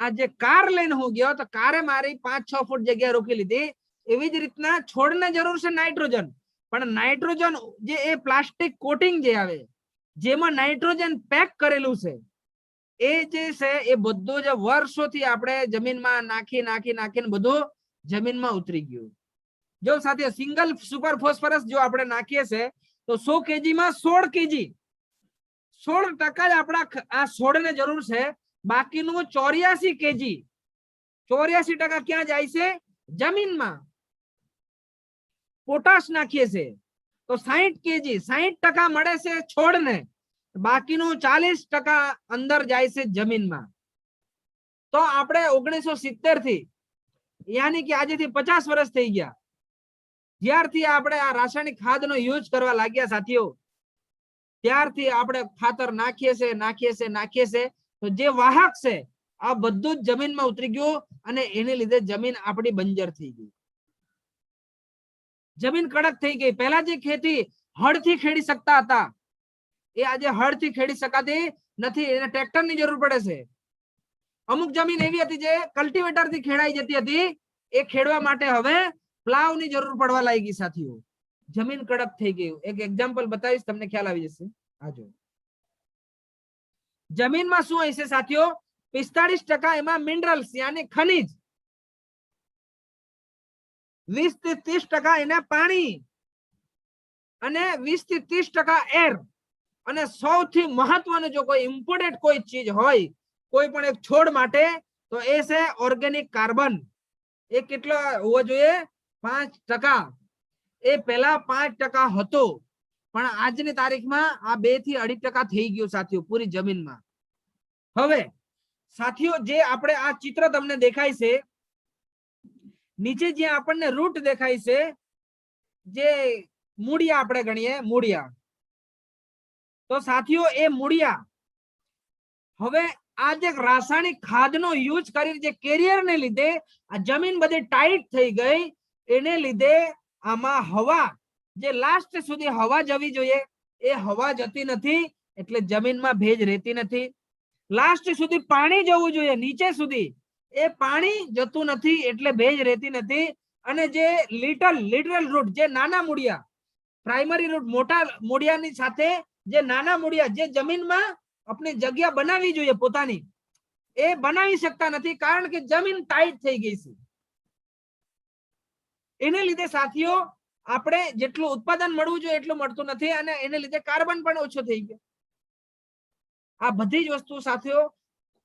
આ જે કાર લઈને હું ગયો તો કારે મારી 5-6 ફૂટ જગ્યા રોકી લીધી. એવી જ રીતના છોડને જરૂર છે નાઇટ્રોજન, પણ નાઇટ્રોજન જે એ પ્લાસ્ટિક કોટિંગ જે આવે જેમાં નાઇટ્રોજન પેક કરેલું છે એ જે છે એ બધું જે વર્ષોથી આપણે જમીનમાં નાખીને બધું જમીનમાં ઉતરી ગયું. જો સાથે સિંગલ સુપર ફોસ્ફરસ જો આપણે નાખીએ છે તો 100 kg માં 16 kg 16% જ આપણા આ છોડને જરૂર છે. બાકીનું 84 kg 84% ક્યાં જાય છે? જમીનમાં. પોટાશ નાખીએ છે તો 60 kg 60% મળે છે છોડને, બાકીનું 40% અંદર જાય છે જમીનમાં. તો આપણે 1970 થી યાની કે આજેથી 50 વર્ષ થઈ ગયા જ્યારથી આપણે આ રાસાયણિક ખાતરનો યુઝ કરવા લાગ્યા સાથીઓ, ત્યારથી આપણે ખાતર નાખીએ છે તો જે વાહક છે આ બધું જ જમીનમાં ઉતરી ગયું અને એને લીધે જમીન આપણી બંજર થઈ ગઈ, જમીન કડક થઈ ગઈ. પહેલા જે ખેતી હળથી ખેડી શકતા હતા એ આજે હળથી ખેડી શકાતી નથી, એને ટ્રેક્ટરની જરૂર પડે છે. અમુક જમીન એવી હતી જે કલ્ટિવેટરથી ખેડાઈ જતી હતી, એ ખેડવા માટે હવે પ્લાવની જરૂર પડવા લાગી સાથીઓ. જમીન કડક થઈ ગયું. એક એક્ઝામ્પલ બતાવીશ, તમને ખ્યાલ આવી જશે. આ જો જમીનમાં શું હશે સાથીઓ, 45% એમાં મિનરલ્સ યાની ખનિજ, 20 થી 30% એના પાણી, અને 20 થી 30% એર, અને સૌથી મહત્વનું જો કોઈ ઇમ્પોર્ટન્ટ કોઈ ચીજ હોય કોઈ પણ એક છોડ માટે તો એ છે ઓર્ગેનિક કાર્બન. એ કેટલો હોવો જોઈએ? 5%. એ પહેલા 5% હતો, પણ આજની તારીખમાં આ 2 થી 2.5% થઈ ગયું સાથીઓ પૂરી જમીનમાં. હવે સાથીઓ જે આપણે આ ચિત્ર તમને દેખાય છે, નીચે જે આપણને રૂટ દેખાય છે, જે મૂળિયા આપણે ગણીએ મૂળિયા, તો સાથીઓ એ મૂળિયા હવે આ જે રાસાયણિક ખાદ્યનો યુઝ કરી જે કેરિયરને લીધે આ જમીન બધી ટાઈટ થઈ ગઈ, એને લીધે આમાં હવા જે લાસ્ટ સુધી હવા જવી જોઈએ એ હવા જતી નથી, એટલે જમીનમાં ભેજ રહેતી નથી. લાસ્ટ સુધી પાણી જવું જોઈએ નીચે સુધી, એ પાણી જતું નથી એટલે ભેજ રહેતી નથી. અને જે લિટરલ રૂટ જે નાના મૂળિયા, પ્રાઇમરી રૂટ મોટા મૂળિયાની સાથે જે નાના મૂળિયા જે જમીનમાં આપણી જગ્યા બનાવવી જોઈએ પોતાની, એ બનાવી શકતા નથી, કારણ કે જમીન ટાઈટ થઈ ગઈ છે. એને લીધે સાથીઓ આપણે જેટલું ઉત્પાદન મળવું જોઈએ એટલું મળતું નથી, અને એને લીધે કાર્બન પણ ઓછો થઈ ગયો. આ બધી જ વસ્તુ સાથીઓ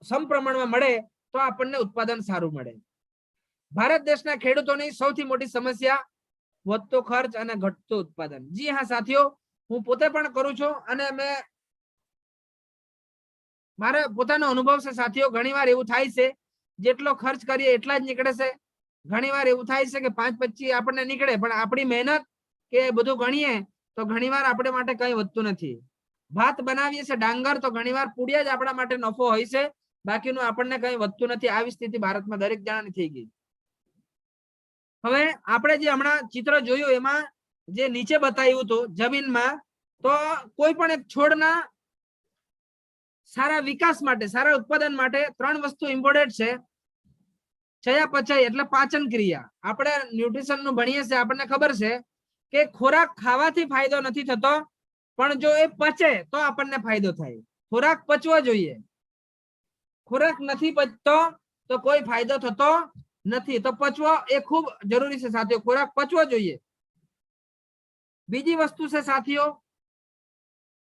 સમપ્રમાણમાં મળે તો આપણને ઉત્પાદન સારું મળે. ભારત દેશના ખેડૂતોની સૌથી મોટી સમસ્યા વધતો ખર્ચ અને ઘટતું ઉત્પાદન. જી હા સાથીઓ, હું પોતે પણ કરું છું, અને મેં મારા પોતાનો અનુભવ છે સાથીઓ. ઘણીવાર એવું થાય છે જેટલો ખર્ચ કરીએ એટલા જ નીકળે છે. ઘણીવાર એવું થાય છે કે 5-25 આપણને નીકળે, પણ આપણી મહેનત કે બધું ગણીએ તો ઘણીવાર આપણે માટે કઈ વધતું નથી. ભાત બનાવીએ છીએ ડાંગર, તો ઘણીવાર પૂડિયા જ આપણા માટે નફો હોય છે, બાકીનું આપણને કઈ વધતું નથી. આવી સ્થિતિ ભારતમાં દરેક જણાની થઈ ગઈ. હવે આપણે જે હમણાં ચિત્ર જોયું એમાં જે નીચે બતાવ્યું હતું જમીનમાં, તો કોઈ પણ એક છોડના સારા વિકાસ માટે, સારા ઉત્પાદન માટે 3 વસ્તુ ઇમ્પોર્ટન્ટ છે. ચયાપચય એટલે પાચન ક્રિયા. આપણે ન્યુટ્રિશન નું ભણીએ છીએ, આપણને ખબર છે કે ખોરાક ખાવાથી ફાયદો નથી થતો, પણ જો એ પચે તો આપણને ફાયદો થાય. ખોરાક પચવો જોઈએ. ખોરાક નથી પચતો તો કોઈ ફાયદો થતો નથી. તો પચવો એ ખૂબ જરૂરી છે સાથીઓ, ખોરાક પચવો જોઈએ. બીજી વસ્તુ છે સાથીઓ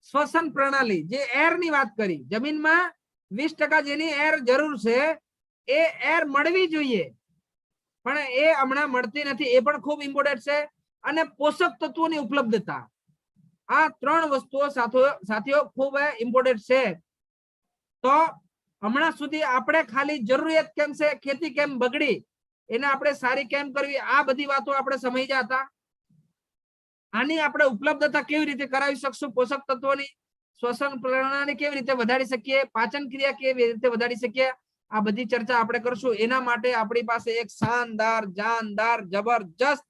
શ્વસન પ્રણાલી. જે એર ની વાત કરી, જમીનમાં 20% જેની એર જરૂર છે એ એર મળવી જોઈએ, પણ એ હમણાં મળતી નથી. એ પણ ખૂબ ઇમ્પોર્ટન્ટ છે. અને પોષક તત્વોની ઉપલબ્ધતા, આ 3 વસ્તુઓ સાથીઓ ખૂબ ઇમ્પોર્ટન્ટ છે. તો હમણાં સુધી આપણે ખાલી જરૂરિયાત કેમ છે, ખેતી કેમ બગડી, એને આપણે સારી કેમ કરવી, આ બધી વાતો આપણે સમજ્યા હતા. આની આપણે ઉપલબ્ધતા કેવી રીતે કરાવી શકશું, પોષક તત્વોની, શ્વસન પ્રણાલી કેવી રીતે વધારી શકીએ, પાચન ક્રિયા કેવી રીતે વધારી શકીએ, આ બધી ચર્ચા આપણે કરશું. એના માટે આપણી પાસે એક શાનદાર, જાનદાર, જબરજસ્ત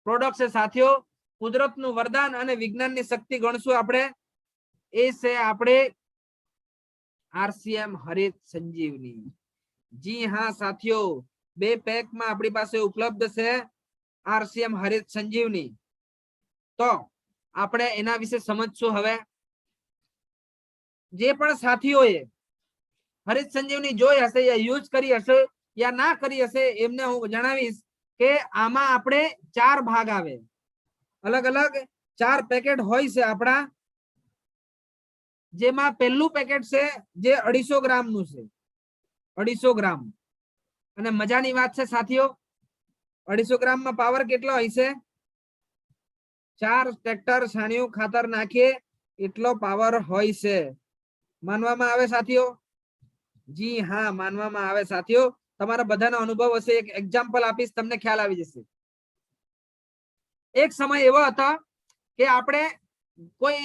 પ્રોડક્ટ છે સાથીઓ. કુદરતનું વરદાન અને વિજ્ઞાનની શક્તિ ગણશું આપણે. એ છે આપણે આરસીએમ હરિત સંજીવની. જી હા સાથીઓ, 2 પેકમાં આપણી પાસે ઉપલબ્ધ છે આરસીએમ હરિત સંજીવની. તો આપણે એના વિશે સમજશું. હવે જે પણ સાથીઓએ હરિત સંજીવની જોઈ હશે યા યુઝ કરી હશે યા ના કરી હશે, એમને હું જણાવીશ કે આમાં આપણે 4 ભાગ આવે, અલગ અલગ 4 પેકેટ હોય છે આપણા. જેમાં પહેલું પેકેટ છે જે 250 ગ્રામ નું છે, 250 ગ્રામ. અને મજાની વાત છે સાથીઓ, 250 ગ્રામમાં પાવર કેટલો હોય છે? 4 ટ્રેક્ટર છાણિયું ખાતર નાખીએ એટલો પાવર હોય છે. માનવામાં આવે સાથીઓ? જી હા, માનવામાં આવે સાથીઓ. તમારા બધાનો અનુભવ હશે. એક એક્ઝામ્પલ આપીશ, તમને ખ્યાલ આવી જશે. એક સમય એવો હતો કે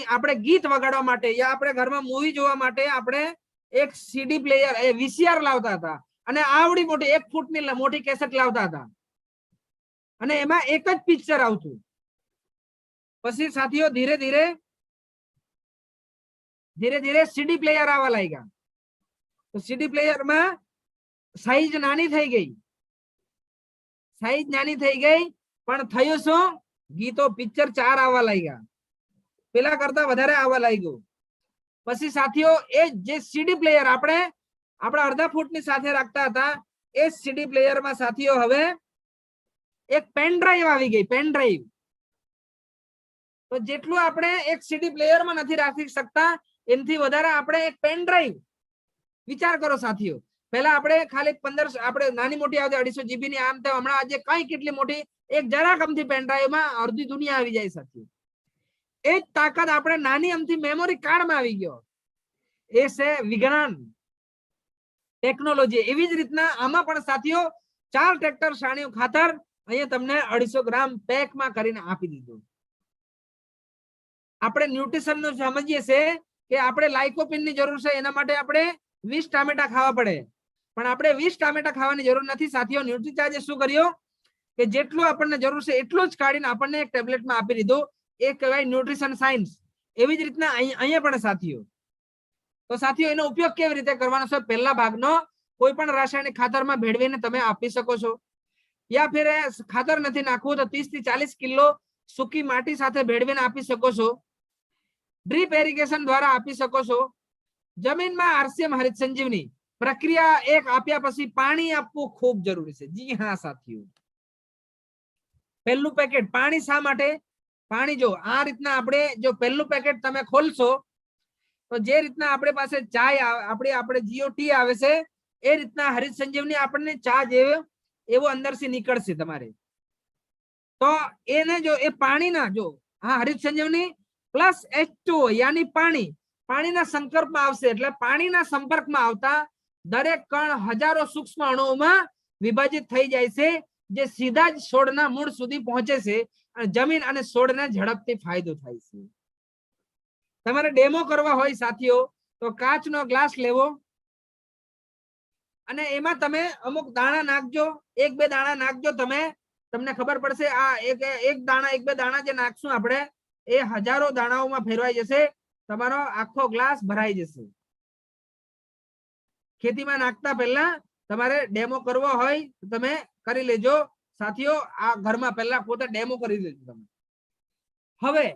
આપણે ગીત વગાડવા માટે યા આપણે ઘરમાં મૂવી જોવા માટે આપણે એક સીડી પ્લેયર વીસીઆર લાવતા હતા, અને આવડી મોટી 1 ફૂટની મોટી કેસેટ લાવતા હતા, અને એમાં એક જ પિક્ચર આવતું. પછી સાથીઓ ધીરે ધીરે સીડી પ્લેયર આવવા લાગ્યા. તો સીડી પ્લેયરમાં સાઈઝ નાની થઈ ગઈ, પણ થયું શું ગીતો પિક્ચર 4 આવવા લાગ્યા, પેલા કરતા વધારે આવવા લાગ્યું. પછી સાથીઓ એ જે સીડી પ્લેયર આપણે આપણા અડધા ફૂટની સાથે રાખતા હતા, એ સીડી પ્લેયરમાં સાથીઓ હવે એક પેન ડ્રાઈવ આવી ગઈ, પેન ડ્રાઈવ. તો જેટલું આપણે એક સીડી પ્લેયરમાં નથી રાખી શકતા, એનાથી વધારે આપણે એક પેન ડ્રાઈવ. વિચાર કરો સાથીઓ, પહેલા આપણે ખાલી 1500 આપણે નાની મોટી આવતી 250 GB ની, આમ તેમ. હમણાં આજે કઈ કેટલી મોટી, એક જરાક અમથી પેન ડ્રાઈવમાં અડધી દુનિયા આવી જાય સાથીઓ. એ જ તાકાત આપણે નાની અમથી મેમરી કાર્ડમાં આવી ગયો. એ છે વિજ્ઞાન, ટેકનોલોજી. એવી જ રીતના આમાં પણ સાથીઓ 4 ટ્રેક્ટર છાણિયું ખાતર અહીંયા તમને 250 ગ્રામ પેકમાં કરીને આપી દીધું. આપણે ન્યુટ્રિશન નું સમજીએ છે કે આપણે લાઇકોપિન ની જરૂર છે, એના માટે આપણે 20 ટામેટા ખાવા પડે, પણ આપણે 20 ટામેટા ખાવાની જરૂર નથી સાથીઓ. ન્યુટ્રીચાર્જે શું કર્યું કે જેટલું આપણને જરૂર છે એટલું જ કાઢીને આપણને એક ટેબ્લેટમાં આપી દીધું. એ કહેવાય ન્યુટ્રિશન સાયન્સ. એવી જ રીતના અહીંયા પણ સાથીઓ. તો સાથીઓ એનો ઉપયોગ કેવી રીતે કરવાનો છે? પહેલા ભાગનો કોઈ પણ રાસાયણિક ખાતરમાં ભેળવીને તમે આપી શકો છો, યા ફિર ખાતર નથી નાખવું તો 30 થી 40 કિલો સૂકી માટી સાથે ભેળવીને આપી શકો છો. ડ્રીપ એરિગેશન દ્વારા આપી શકો છો. જમીનમાં આરસીએમ હરિત સંજીવની પ્રક્રિયા 1 આપ્યા પછી પાણી આપવું ખૂબ જરૂરી છે. જી હા સાથીઓ, પહેલું પેકેટ પાણી. શા માટે પાણી? જો આ રીતના આપણે જો પહેલું પેકેટ તમે ખોલશો તો જે રીતના આપણે પાસે ચાય આપણે જીઓટી આવે છે, એ રીતના હરિત સંજીવની આપણને ચા એવો અંદરથી નીકળશે તમારે. તો એને જો એ પાણીના જો હા હરિત સંજીવની પ્લસ H2O યાની પાણીના સંપર્કમાં આવશે, એટલે પાણીના સંપર્કમાં આવતા દરેક કણ હજારો સૂક્ષ્મ અણુઓમાં વિભાજિત થઈ જાય છે, જે સીધા જ છોડના મૂળ સુધી પહોંચે છે અને જમીન અને છોડને ઝડપથી ફાયદો થાય છે. તમારે ડેમો કરવા હોય સાથીઓ તો કાચનો ગ્લાસ લેવો અને એમાં તમે અમુક દાણા નાખજો, 1-2 દાણા નાખજો. તમને ખબર પડશે આ એક દાણા 1-2 દાણા જે નાખશું આપણે, એ હજારો દાણાઓમાં ફેરવાઈ જશે, તમારો આખો ગ્લાસ ભરાઈ જશે. ખેતીમાં નાખતા પહેલા તમારે ડેમો કરવો હોય તો તમે કરી લેજો સાથીઓ. આ ઘરમાં પહેલા પોતે ડેમો કરી લેજો તમે. હવે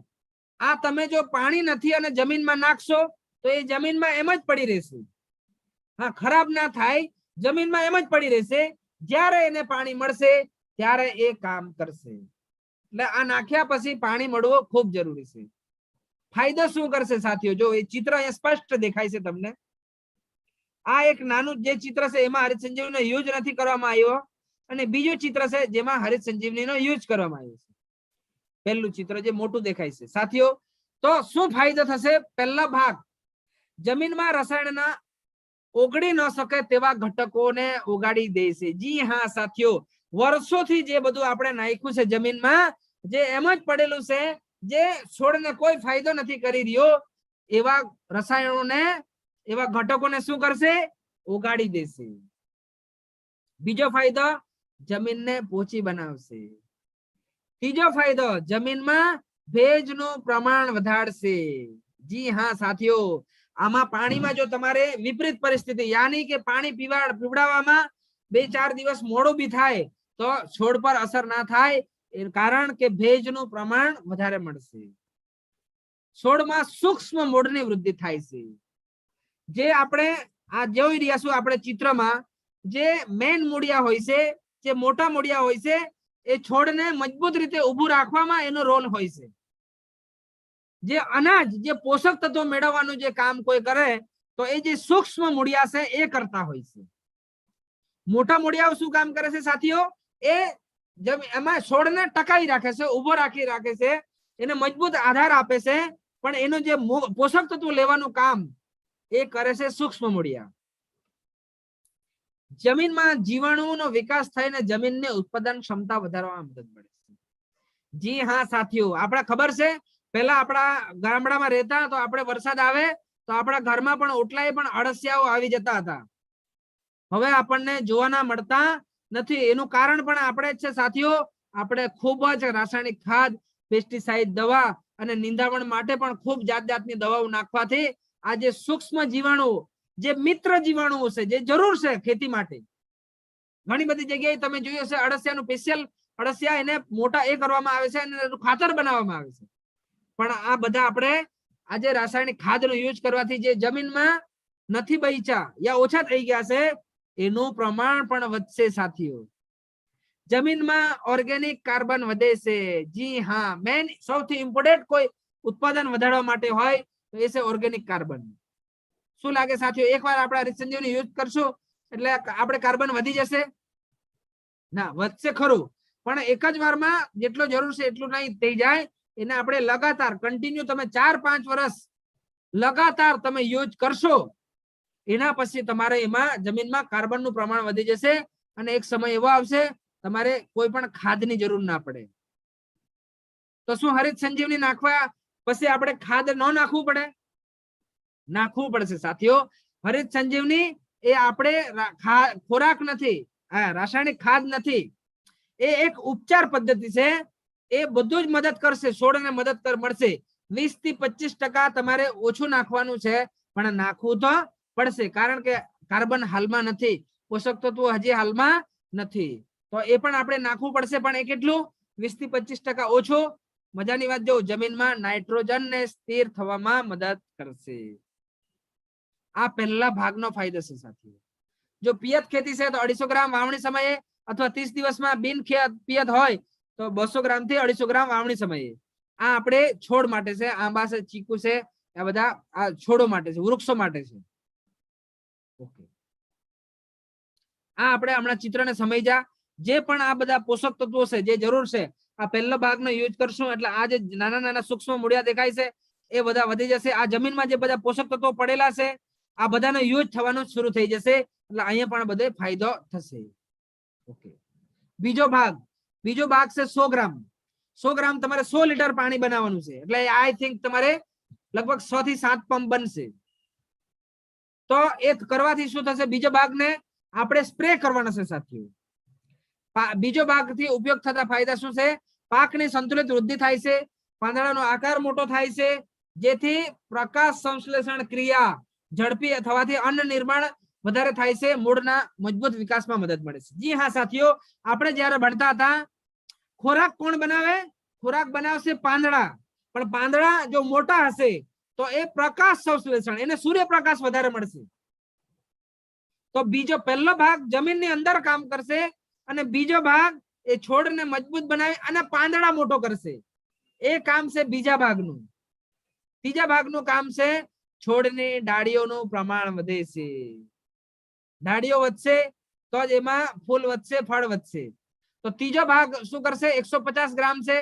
આ તમે જો પાણી નથી અને જમીનમાં નાખશો તો એ જમીનમાં એમ જ પડી રહેશે. હા, ખરાબ ના થાય, જમીનમાં એમ જ પડી રહેશે. જ્યારે એને પાણી મળશે ત્યારે એ કામ કરશે. એટલે આ નાખ્યા પછી પાણી મળવું ખૂબ જરૂરી છે. ફાયદો શું કરશે સાથીઓ? જો એ ચિત્ર અહીંયા સ્પષ્ટ દેખાય છે તમને. આ એક નાનું જે ચિત્ર છે એમાં હરિત સંજીવનીનો યુઝ નથી કરવામાં આવ્યો, અને બીજું ચિત્ર છે જેમાં હરિત સંજીવનીનો યુઝ કરવામાં આવ્યો છે. પહેલું ચિત્ર જે મોટું દેખાય છે સાથીઓ. તો શું ફાયદો થશે? પહેલા ભાગ, જમીનમાં રસાયણના ઓગળી ન શકે તેવા ઘટકોને ઓગાળી દેશે. જી હા સાથીઓ, વર્ષોથી જે બધું આપણે નાખ્યું છે જમીનમાં, જે એમ જ પડેલું છે, જે છોડને કોઈ ફાયદો નથી કરી રહ્યો, એવા રસાયણોને, એવા ઘટકોને શું કરશે? ઓગાળી દેશે. બીજો ફાયદો, જમીનને પોચી બનાવશે. ત્રીજો ફાયદો, જમીનમાં ભેજનું પ્રમાણ વધારશે. જી હા સાથીઓ, આમાં પાણીમાં જો તમારે વિપરીત પરિસ્થિતિ, યાની કે પાણી પીવડાવવામાં 2-4 દિવસ મોડું બી થાય તો છોડ પર અસર ના થાય, કારણ કે ભેજનું પ્રમાણ વધારે મળશે. છોડમાં સૂક્ષ્મ મૂળની વૃદ્ધિ થાય છે. જે આપણે આ જોઈ રહ્યા છું આપણે ચિત્રમાં, જે મેન મૂળિયા હોય છે, જે મોટા મૂળિયા હોય છે, એ છોડને મજબૂત રીતે ઊભું રાખવામાં એનો રોલ હોય છે. જે અનાજ, જે પોષક તત્વો મેળવવાનું જે કામ કોઈ કરે તો એ જે સૂક્ષ્મ મૂળિયા છે એ કરતા હોય છે. મોટા મૂળિયાઓ શું કામ કરે છે સાથીઓ? એ એમાં છોડને ટકાવી રાખે છે, ઉભો રાખે છે, એને મજબૂત આધાર આપે છે, પણ એનું જે પોષક તત્વો લેવાનું કામ એ કરે છે સૂક્ષ્મ મૂળિયા. જમીનમાં જીવાણુઓનો વિકાસ થઈને જમીનની ઉત્પાદન ક્ષમતા વધારવામાં મદદ મળે છે. જી હા સાથીઓ, આપણે ખબર છે પહેલા આપણા ગામડામાં રહેતા તો આપણે વરસાદ આવે તો આપણા ઘરમાં પણ ઓટલાએ પણ અળસિયાઓ આવી જતા હતા. હવે આપણને જોવાના મળતા નથી. એનું કારણ પણ આપણે જ છે સાથીઓ. આપણે ખૂબ જ રાસાયણિક ખાદ, પેસ્ટિસાઇડ દવા અને નિંદામણ માટે પણ ખૂબ જાતની દવાઓ નાખવાથી આ જે સૂક્ષ્મ જીવાણુઓ, જે મિત્ર જીવાણુઓ છે, જે જરૂર છે ખેતી માટે, ઘણી બધી જગ્યાએ તમે જોયું હશે અળસિયાનું સ્પેશિયલ અળસિયા એને મોટા એ કરવામાં આવે છે અને એનું ખાતર બનાવવામાં આવે છે. પણ આ બધા આપણે આજે રાસાયણિક ખાતરનો યુઝ કરવાથી જે જમીનમાં નથી બચ્યા યા ઓછા થઈ ગયા છે એનું પ્રમાણ પણ વધશે સાથીઓ. જમીનમાં ઓર્ગેનિક કાર્બન વધે છે. જી હા, મેન સૌથી ઇમ્પોર્ટન્ટ કોઈ ઉત્પાદન વધારવા માટે હોય તો એ છે ઓર્ગેનિક કાર્બન. શું લાગે સાથીઓ, એકવાર આપણે હરિતસંજીવની યુઝ કરશું એટલે આપણે કાર્બન વધી જશે? ના, વધશે ખરું, પણ એક જ વારમાં જેટલો જરૂર છે એટલું નહીં થઈ જાય. એને આપણે લગાતાર કન્ટિન્યુ તમે 4-5 વર્ષ લગાતાર તમે યુઝ કરશો એના પછી તમારે એમાં જમીનમાં કાર્બનનું પ્રમાણ વધી જશે અને એક સમય એવો આવશે તમારે કોઈ પણ ખાદની જરૂર ના પડે. તો શું હરિત સંજીવની નાખવા પછી આપણે ખાદ ન નાખવું પડે? નાખવું પડશે સાથીઓ. હરિત સંજીવની એ આપણે ખોરાક નથી, રાસાયણિક ખાદ નથી, એ એક ઉપચાર પદ્ધતિ છે. એ બધું જ મદદ કરશે, છોડને મદદ મળશે. 20 થી 25% તમારે ઓછું નાખવાનું છે, પણ નાખવું તો પડશે, કારણ કે કાર્બન હાલમાં નથી, પોષક તત્વો હજી હાલમાં નથી, તો એ પણ આપણે નાખવું પડશે. પણ એ કેટલું? 20 થી 25% ઓછું. મજાની વાત, જો જમીનમાં નાઇટ્રોજન ને સ્થિર થવામાં મદદ કરશે. આ પહેલા ભાગનો ફાયદો છે સાથીઓ. જો પિયત ખેતી છે તો 250 ગ્રામ વાવણી સમયે અથવા 30 દિવસમાં બિન પિયત હોય તો 200 ગ્રામ થી 250 ગ્રામ વાવણી સમયે. આ આપણે છોડ માટે છે, આંબા છે, ચીકુ છે, આ બધા આ છોડો માટે છે, વૃક્ષો માટે છે. ઓકે, આ આપણે હમણાં ચિત્રને સમજ્યા. જે પણ આ બધા પોષક તત્વો છે જે જરૂર છે, આ પહેલો ભાગનો યુઝ કરશું એટલે આ જે નાના નાના સૂક્ષ્મ મૂળિયા દેખાય છે એ બધા વધી જશે. આ જમીનમાં જે બધા પોષક તત્વો પડેલા છે આ બધાનો યુઝ થવાનું શરૂ થઈ જશે, એટલે અહીંયા પણ બધે ફાયદો થશે. ઓકે, બીજો ભાગ છે 100 ગ્રામ. 100 ગ્રામ તમારે 100 લીટર પાણી બનાવવાનું છે, એટલે આઈ થિંક તમારે લગભગ 6 થી 7 પંપ બનશે. તો એ કરવાથી શું થશે? બીજો ભાગને આપણે સ્પ્રે કરવાના છે સાથીઓ. બીજો ભાગથી ઉપયોગ થતા ફાયદા શું છે? પાકની સંતુલિત વૃદ્ધિ થાય છે, પાંદડાનો આકાર મોટો થાય છે, જેથી પ્રકાશ સંશ્લેષણ ક્રિયા ઝડપી થવાથી અન્ન નિર્માણ વધારે થાય છે, મૂળના મજબૂત વિકાસમાં મદદ મળે છે. જી હા સાથીઓ, આપણે જ્યારે ભણતા હતા ખોરાક કોણ બનાવે? ખોરાક બનાવશે પાંદડા, પણ પાંદડા જો મોટા હશે તો એ પ્રકાશ સંશ્લેષણ, એને સૂર્યપ્રકાશ વધારે મળશે. તો બીજો પહેલો ભાગ જમીનની અંદર કામ કરશે અને બીજો ભાગ એ છોડને મજબૂત બનાવી અને પાંદડા મોટો કરશે. એ કામ છે બીજા ભાગનું. ત્રીજા ભાગનું કામ છે છોડની ડાળીઓનું પ્રમાણ વધે છે. ડાળીઓ વધશે તો જ એમાં ફૂલ વધશે, ફળ વધશે. તો ત્રીજો ભાગ શું કરશે? 150 ગ્રામ છે,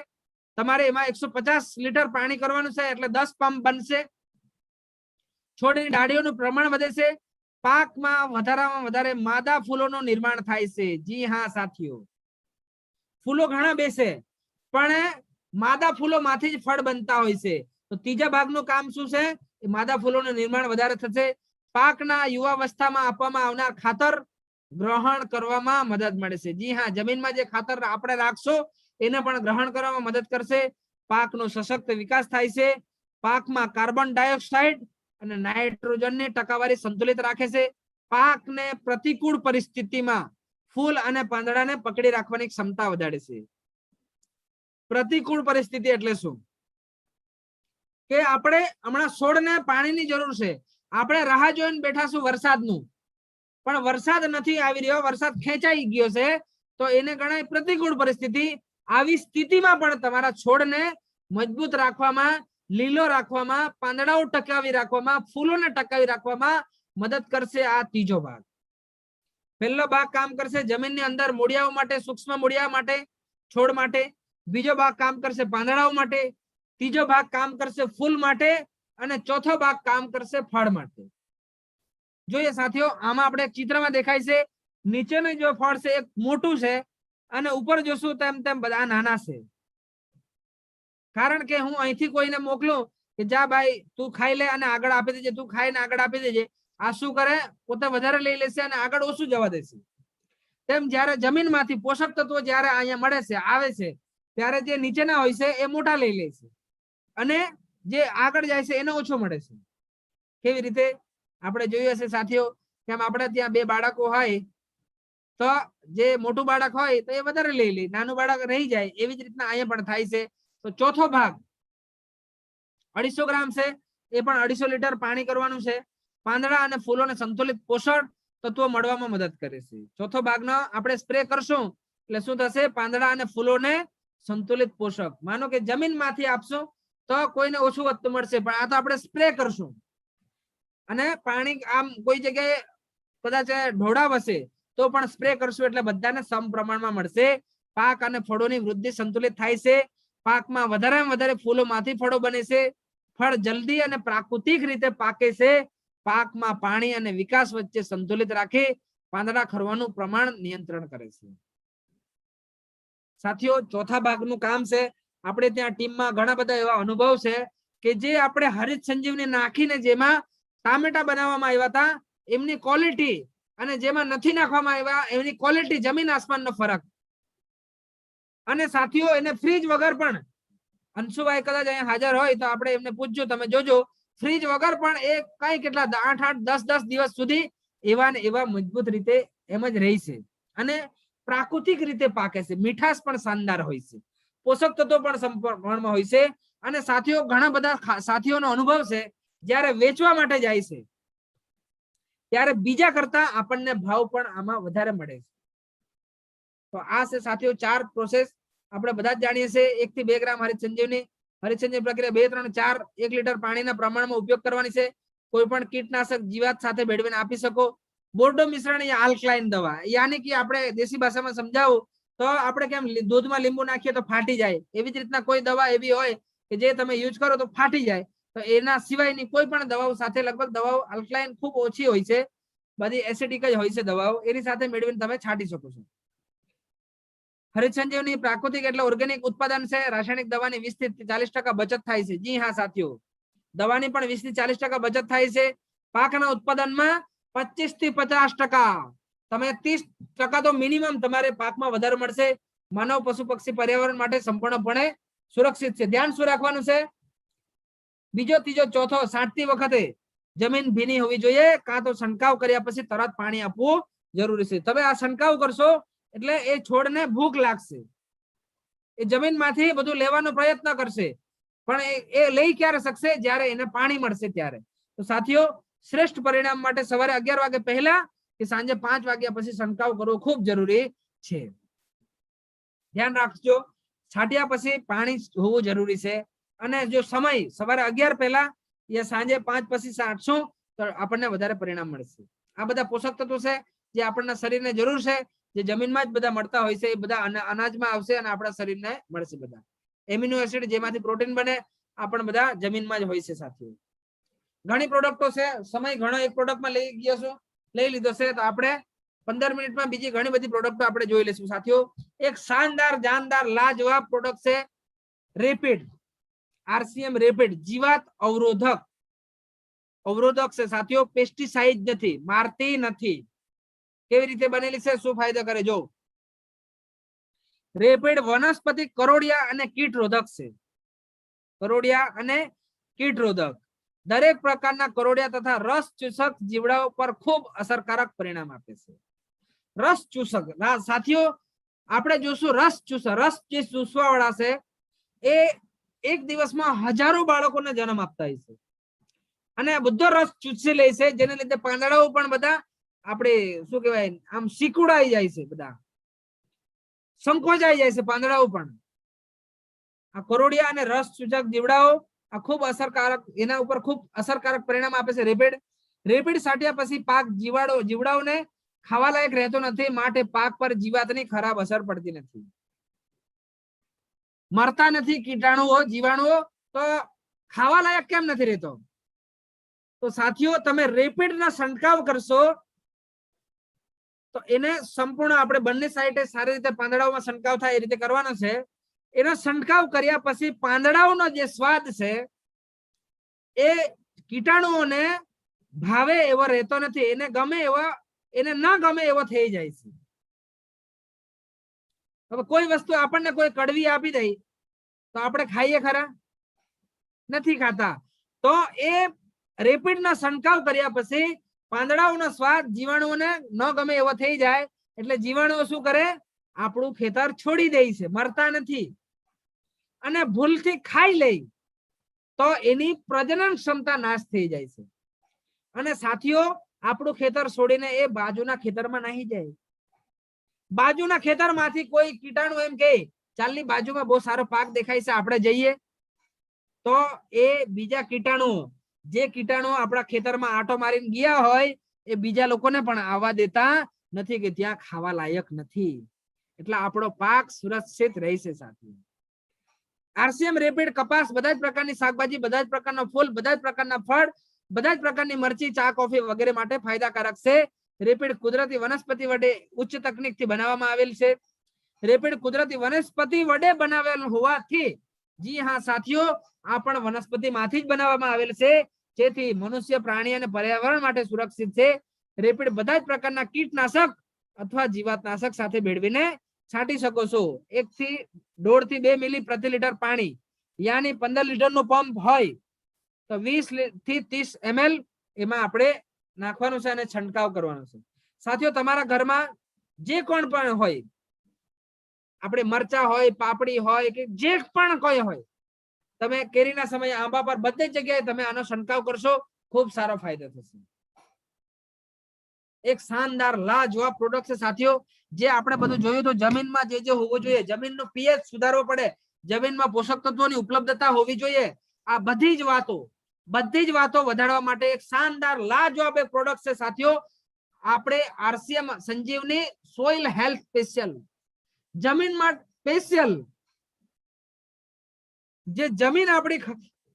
તમારે એમાં 150 લીટર પાણી કરવાનું છે, એટલે 10 પંપ બનશે. છોડની ડાળીઓનું પ્રમાણ વધે છે, પાકમાં વધારામાં વધારે માદા ફૂલોનું નિર્માણ થાય છે. જી હા સાથીઓ, ફૂલો ઘણા બેસે પણ માદા ફૂલોમાંથી જ ફળ બનતા હોય છે. તો ત્રીજા ભાગનું કામ શું છે? એ માદા ફૂલોનું નિર્માણ વધારે થશે. પાકના યુવાવસ્થામાં આપવામાં આવનાર ખાતર ગ્રહણ કરવામાં મદદ મળે છે. જી હા, જમીનમાં જે ખાતર આપણે રાખશો એને પણ ગ્રહણ કરવામાં મદદ કરશે. પાકનો સશક્ત વિકાસ થાય છે. પાકમાં કાર્બન ડાયોક્સાઇડ અને નાઇટ્રોજનની ટકાવારી સંતુલિત રાખે છે. પાકને પ્રતિકૂળ પરિસ્થિતિમાં ફૂલ અને પાંદડાને પકડી રાખવાની ક્ષમતા વધારે છે. પ્રતિકૂળ પરિસ્થિતિ એટલે શું? કે આપણે હમણાં છોડને પાણીની જરૂર છે, આપણે રાહ જોઈને બેઠાશું વરસાદનું, પણ વરસાદ નથી આવી રહ્યો, વરસાદ ખેંચાઈ ગયો છે, તો એને ગણાય પ્રતિકૂળ પરિસ્થિતિ. આવી સ્થિતિમાં પણ તમારા છોડને મજબૂત રાખવામાં, લીલો રાખવામાં, પાંદડાઓ ટકાવી રાખવામાં, ફૂલોને ટકાવી રાખવામાં મદદ કરશે આ ત્રીજો ભાગ. પહેલો ભાગ કામ કરશે જમીનની અંદર મૂળિયાઓ માટે, સૂક્ષ્મ મૂળિયા માટે, છોડ માટે. બીજો ભાગ કામ કરશે પાંદડાઓ માટે. ત્રીજો ભાગ કામ કરશે ફૂલ માટે અને ચોથો ભાગ કામ કરશે ફળ માટે. જોઈએ સાથીઓ, આમાં આપણે ચિત્રમાં દેખાય છે નીચેનું જો ફળ છે એક મોટું છે અને ઉપર જોશું તેમ તેમ બધા નાના છે. કારણ કે હું અહીંથી કોઈને મોકલું કે જા ભાઈ તું ખાઈ લે અને આગળ આપી દેજે, તું ખાઈને આગળ આપી દેજે, આ શું કરે? પોતે વધારે લઈ લેશે અને આગળ ઓછું જવા દેશે. તેમ જ્યારે જમીનમાંથી પોષક તત્વો જ્યારે અહીંયા મળે છે, આવે છે, ત્યારે જે નીચેના હોય છે એ મોટા લઈ લે છે અને જે આગળ જાય છે એને ઓછો મળે છે. કેવી રીતે? આપણે જોયું હશે સાથીઓ, કેમ આપણે ત્યાં બે બાળકો હોય તો જે મોટું બાળક હોય તો એ વધારે લઈ લે, નાનું બાળક રહી જાય. એવી જ રીતના અહીંયા પણ થાય છે. તો ચોથો ભાગ 250 ગ્રામ છે, એ પણ 250 લીટર પાણી કરવાનું છે. પાંદડા અને ફૂલોને સંતુલિત પોષણ તત્વો મળવામાં મદદ કરે છે. ચોથો ભાગનો આપણે સ્પ્રે કરશું એટલે શું થશે? પાંદડા અને ફૂલોને સંતુલિત પોષક. માનો કે જમીનમાંથી આપશું તો કોઈને ઓછું વધતું મળશે, પણ આ તો આપણે સ્પ્રે કરશું. અને પાણી આમ કોઈ જગ્યાએ કદાચ ઢોળાવ હશે તો પણ સ્પ્રે કરશું એટલે બધાને સમ પ્રમાણમાં મળશે. પાક અને ફળોની વૃદ્ધિ સંતુલિત થાય છે. પાકમાં વધારેમાં વધારે ફૂલોમાંથી ફળો બને છે. ફળ જલ્દી અને પ્રાકૃતિક રીતે પાકે છે. પાકમાં પાણી અને વિકાસ વચ્ચે સંતુલિત રાખી પાંદડા ખરવાનું પ્રમાણ નિયંત્રણ કરે છે. સાથીઓ, ચોથા ભાગનું કામ છે. આપણે ત્યાં ટીમમાં ઘણા બધા એવા અનુભવ છે કે જે આપણે હરિત સંજીવની નાખીને જેમાં ટામેટા બનાવવામાં આવ્યા હતા એમની ક્વોલિટી અને જેમાં નથી નાખવામાં આવ્યા એમની ક્વોલિટી જમીન આસમાનનો ફરક. અને સાથીઓ, એને ફ્રીજ વગર પણ, અંશુભાઈ કદાચ અહીંયા હાજર હોય તો આપણે એમને પૂછજો, તમે જોજો, ફ્રીજ વગર પણ એ કઈ કેટલા 8-8 10-10 દિવસ સુધી એવા ને એવા મજબૂત રીતે એમ જ રહી છે. અને પ્રાકૃતિક રીતે પાકે છે. મીઠાશ પણ શાનદાર હોય છે, પોષક તત્વો પણ સંપૂર્ણમાં હોય છે. અને સાથીઓ, ઘણા બધા સાથીઓનો અનુભવ છે જ્યારે વેચવા માટે જાય છે ત્યારે બીજા કરતા આપણને ભાવ પણ આમાં વધારે મળે છે. તો આ છે સાથીઓ 4 પ્રોસેસ. આપણે બધા જ જાણીએ છીએ. 1 થી 2 ગ્રામ હરિત સંજીવની પ્રક્રિયા 2, 3, 4 1 લીટર પાણીના પ્રમાણમાં ઉપયોગ કરવાની છે. કોઈ પણ કીટનાશક જીવાત સાથે ભેળવીને આપી શકો. બોર્ડો મિશ્રણ યા આલ્કલાઇન દવા, યાની કે આપણે દેશી ભાષામાં સમજાવું તો આપણે કેમ દૂધમાં લીંબુ નાખીએ તો ફાટી જાય, એવી જ રીતના કોઈ દવા એવી હોય કે જે તમે યુઝ કરો તો ફાટી જાય. તો એના સિવાયની કોઈ પણ દવાઓ સાથે, લગભગ દવાઓ આલ્કલાઇન ખૂબ ઓછી હોય છે, બધી એસિડિક જ હોય છે દવાઓ, એની સાથે મેળવીને તમે છાંટી શકો છો. હરિત સંજીવની પ્રાકૃતિક એટલે ઓર્ગેનિક ઉત્પાદન છે. રાસાયણિક દવાની 20 થી 40% બચત થાય છે. જી હા સાથીઓ, દવાની પણ 20 થી 40% બચત થાય છે. પાકના ઉત્પાદનમાં 25 થી 50%. તમે 30% તો મિનિમમ તમારે પાકમાં વધારે મળશે. માનવ, પશુ, પક્ષી, પર્યાવરણ માટે સંપૂર્ણપણે સુરક્ષિત છે. ધ્યાન શું રાખવાનું છે? બીજો, ત્રીજો, ચોથો છાંટતી વખતે જમીન ભીની હોવી જોઈએ, કાં તો છંટકાવ કર્યા પછી તરત પાણી આપવું જરૂરી છે. તમે આ છંટકાવ કરશો એટલે એ છોડને ભૂખ લાગશે, એ જમીનમાંથી બધું લેવાનો પ્રયત્ન કરશે, પણ એ લઈ ક્યારે શકશે? જ્યારે એને પાણી મળશે ત્યારે. તો સાથીઓ, શ્રેષ્ઠ પરિણામ માટે સવારે 11 વાગે પહેલા કે સાંજે 5 વાગ્યા પછી છંટકાવ કરવો ખૂબ જરૂરી છે. ધ્યાન રાખજો, છાંટ્યા પછી પાણી હોવું જરૂરી છે. અને જો સમય સવારે 11 પહેલા યા સાંજે 5 પછી છાંટશું તો આપણને વધારે પરિણામ મળશે. આ બધા પોષક તત્વો છે જે આપણના શરીરને જરૂર છે, જે જમીનમાં જ બધા મળતા હોય છે, એ બધા અનાજમાં આવશે અને આપણા શરીરને મળશે. બધા એમિનો એસિડ જેમાંથી પ્રોટીન બને આ પણ બધા જમીનમાં જ હોય છે. સાથીઓ, ઘણી પ્રોડક્ટો છે, સમય ઘણો એક પ્રોડક્ટમાં લઈ લીધો છે, તો આપણે 15 મિનિટમાં બીજી ઘણી બધી પ્રોડક્ટો આપણે જોઈ લઈશું. સાથીઓ, એક શાનદાર, જાનદાર, લાજવાબ પ્રોડક્ટ છે રેપિડ, RCM રેપિડ, જીવાત અવરોધક છે. સાથીઓ, પેસ્ટિસાઇડ નથી, મારતી નથી. કેવી રીતે બનેલી છે, શું ફાયદા કરે? જો, રેપિડ વનસ્પતિ કરોડિયા અને કીટ રોધક છે. કરોડિયા અને કીટ રોધક દરેક પ્રકારના કરોડિયા તથા રસ ચૂસક જીવડાઓ પર ખૂબ અસરકારક પરિણામ આપે છે. રસ ચૂસક સાથીઓ, આપણે જોશું રસ જે ચૂસવા વાળા છે એ એક દિવસમાં હજારો બાળકોને જન્મ આપતા હોય છે અને બધો રસ ચૂસી લે છે, જેને લીધે પાંદડાઓ પણ બધા આપણે શું કહેવાય આમ સિકુડાઈ જાય છે, બધા સંકોચાઈ જાય છે પાંદડાઓ પણ. આ કરોડિયા અને રસ ચૂસક જીવડાઓ આ ખૂબ અસરકારક, એના ઉપર ખૂબ અસરકારક પરિણામ આપે છે. રેપિડ છાંટ્યા પછી પાક જીવડાઓને ખાવા લાયક રહેતો નથી, માટે પાક પર જીવાતની ખરાબ અસર પડતી નથી, મરતા નથી કીટાણુઓ, જીવાણુઓ, તો ખાવા લાયક કેમ નથી રહેતો? તો સાથીઓ, તમે રેપિડ ના છંટકાવ કરશો તો એને સંપૂર્ણ આપણે બંને સાઈડે સારી રીતે પાંદડાઓમાં છંટકાવ થાય એ રીતે કરવાનો છે. એનો છંટકાવ કર્યા પછી પાંદડાઓનો જે સ્વાદ છે એ કીટાણુઓને ભાવે એવો રહેતો નથી, એને ન ગમે એવો થઈ જાય છે. હવે કોઈ વસ્તુ આપણને કોઈ કડવી આપી દે તો આપણે ખાઈએ ખરા? નથી ખાતા. તો એ રેપિડ ના છંટકાવ કર્યા પછી પાંદડાઓનો સ્વાદ જીવાણુઓને ન ગમે એવો થઈ જાય એટલે જીવાણુઓ શું કરે, આપણું ખેતર છોડી દે છે, મરતા નથી. અને ભૂલથી ખાઈ લે તો એની પ્રજનન ક્ષમતા નાશ થઈ જાય છે. અને સાથીઓ, આપણું ખેતર છોડીને એ બાજુના ખેતરમાં નાહી જાય. બાજુના ખેતરમાંથી કોઈ કીટાણુ એમ કે ચાલની બાજુમાં બહુ સારો પાક દેખાય છે, આપણે જઈએ, તો એ બીજા કીટાણુ, જે કીટાણુ આપણા ખેતરમાં આંટો મારીને ગયા હોય, એ બીજા લોકોને પણ આવવા દેતા નથી કે ત્યાં ખાવા લાયક નથી. એટલે આપણો પાક સુરક્ષિત રહેશે. સાથીઓ, આરસીએમ રેપિડ કપાસ, બધા જ પ્રકારની શાકભાજી, બધા જ પ્રકારના ફૂલ, બધા જ પ્રકારના ફળ, બધા જ પ્રકારની મરચી, ચા, કોફી વગેરે માટે ફાયદાકારક છે. રેપિડ કુદરતી વનસ્પતિ વડે ઉચ્ચ તકનીકથી બનાવવામાં આવેલ છે. રેપિડ કુદરતી વનસ્પતિ વડે બનાવેલ હોવાથી, જી હા સાથીઓ, આ પણ વનસ્પતિમાંથી જ બનાવવામાં આવેલ છે, જેથી મનુષ્ય, પ્રાણી અને પર્યાવરણ માટે સુરક્ષિત છે. રેપિડ બધા જ પ્રકારના કીટનાશક અથવા જીવાતનાશક સાથે ભેળવીને છાંટી શકો છો. 1 થી 1.5 થી 2 મિલી પ્રતિ લીટર પાણી, યાની 15 લીટરનું પંપ હોય તો 20 થી 30 ml એમાં આપણે નાખવાનું છે અને છંટકાવ કરવાનો છે. સાથીઓ, તમારા ઘરમાં જે કોણ પણ હોય, આપણે મરચા હોય, પાપડી હોય કે જે પણ કોઈ હોય, તમે કેરીના સમયે આંબા પર બધી જગ્યાએ તમે આનો છંટકાવ કરશો, ખૂબ સારો ફાયદો થશે. એક શાનદાર લાજવાબ પ્રોડક્ટ છે સાથીઓ, જે આપણે બધું જોયું તો જમીનમાં જે હોવું જોઈએ, જમીનનો પીએચ સુધારવો પડે, જમીનમાં પોષક તત્વોની ઉપલબ્ધતા હોવી જોઈએ. આ બધી જ વાતો વધારવા માટે એક શાનદાર લાજવાબ એક પ્રોડક્ટ છે સાથીઓ. આપણે આરસીએમ સંજીવની સોઇલ હેલ્થ સ્પેશિયલ, જમીનમાં સ્પેશિયલ, જે જમીન આપણી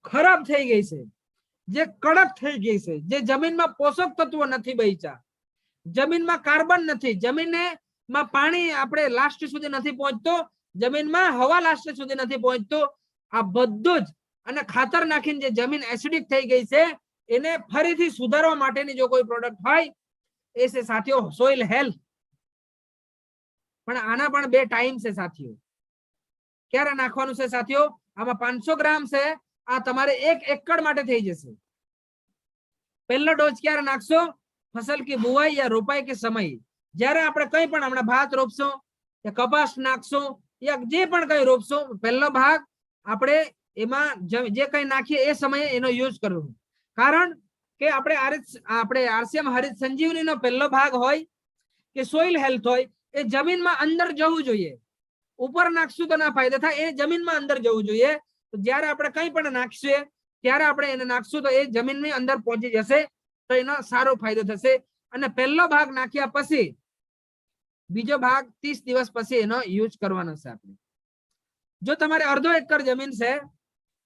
ખરાબ થઈ ગઈ છે, જે કડક થઈ ગઈ છે, જે જમીનમાં પોષક તત્વો નથી બચ્યા, જમીનમાં કાર્બન નથી, જમીનમાં પાણી આપણે લાસ્ટ સુધી નથી પહોંચતો, જમીનમાં હવા લાસ્ટ સુધી નથી પહોંચતો, આ બધું જ અને ખાતર નાખીને જે જમીન એસિડિક થઈ ગઈ છે, એને ફરીથી સુધારવા માટેની જો કોઈ પ્રોડક્ટ હોય એ છે સાથીઓ સોઇલ હેલ્થ. પણ આના પણ 2 ટાઈમ છે સાથીઓ. ક્યારે નાખવાનું છે સાથીઓ? આમાં 500 ગ્રામ છે, આ તમારે 1 એકડ માટે થઈ જશે. પહેલો ડોઝ ક્યારે નાખશો? फसल की बुआई या रोपाई के समय, જ્યારે આપણે કંઈ પણ હમણાં ભાત રોપશો કે કપાસ નાખશો યા જે પણ કંઈ રોપશો, પહેલો ભાગ આપણે એમાં જે કંઈ નાખીએ એ સમયે એનો યુઝ કરવો. કારણ કે આપણે આરસીએમ હરિત સંજીવનીનો પહેલો ભાગ હોય કે સોઇલ હેલ્થ હોય, એ જમીનમાં અંદર જવું જોઈએ. ઉપર નાખશું તો ના ફાયદા થાય, એ જમીનમાં અંદર જવું જોઈએ. તો જ્યારે આપણે કંઈ પણ નાખીએ ત્યારે આપણે એને નાખશું તો એ જમીનની અંદર પહોંચી જશે, તો એનો સારો ફાયદો થશે. અને પહેલો ભાગ નાખ્યા પછી બીજો ભાગ 30 દિવસ પછી એનો યુઝ કરવાનો છે આપણે. જો તમારે અડધો એકર જમીન છે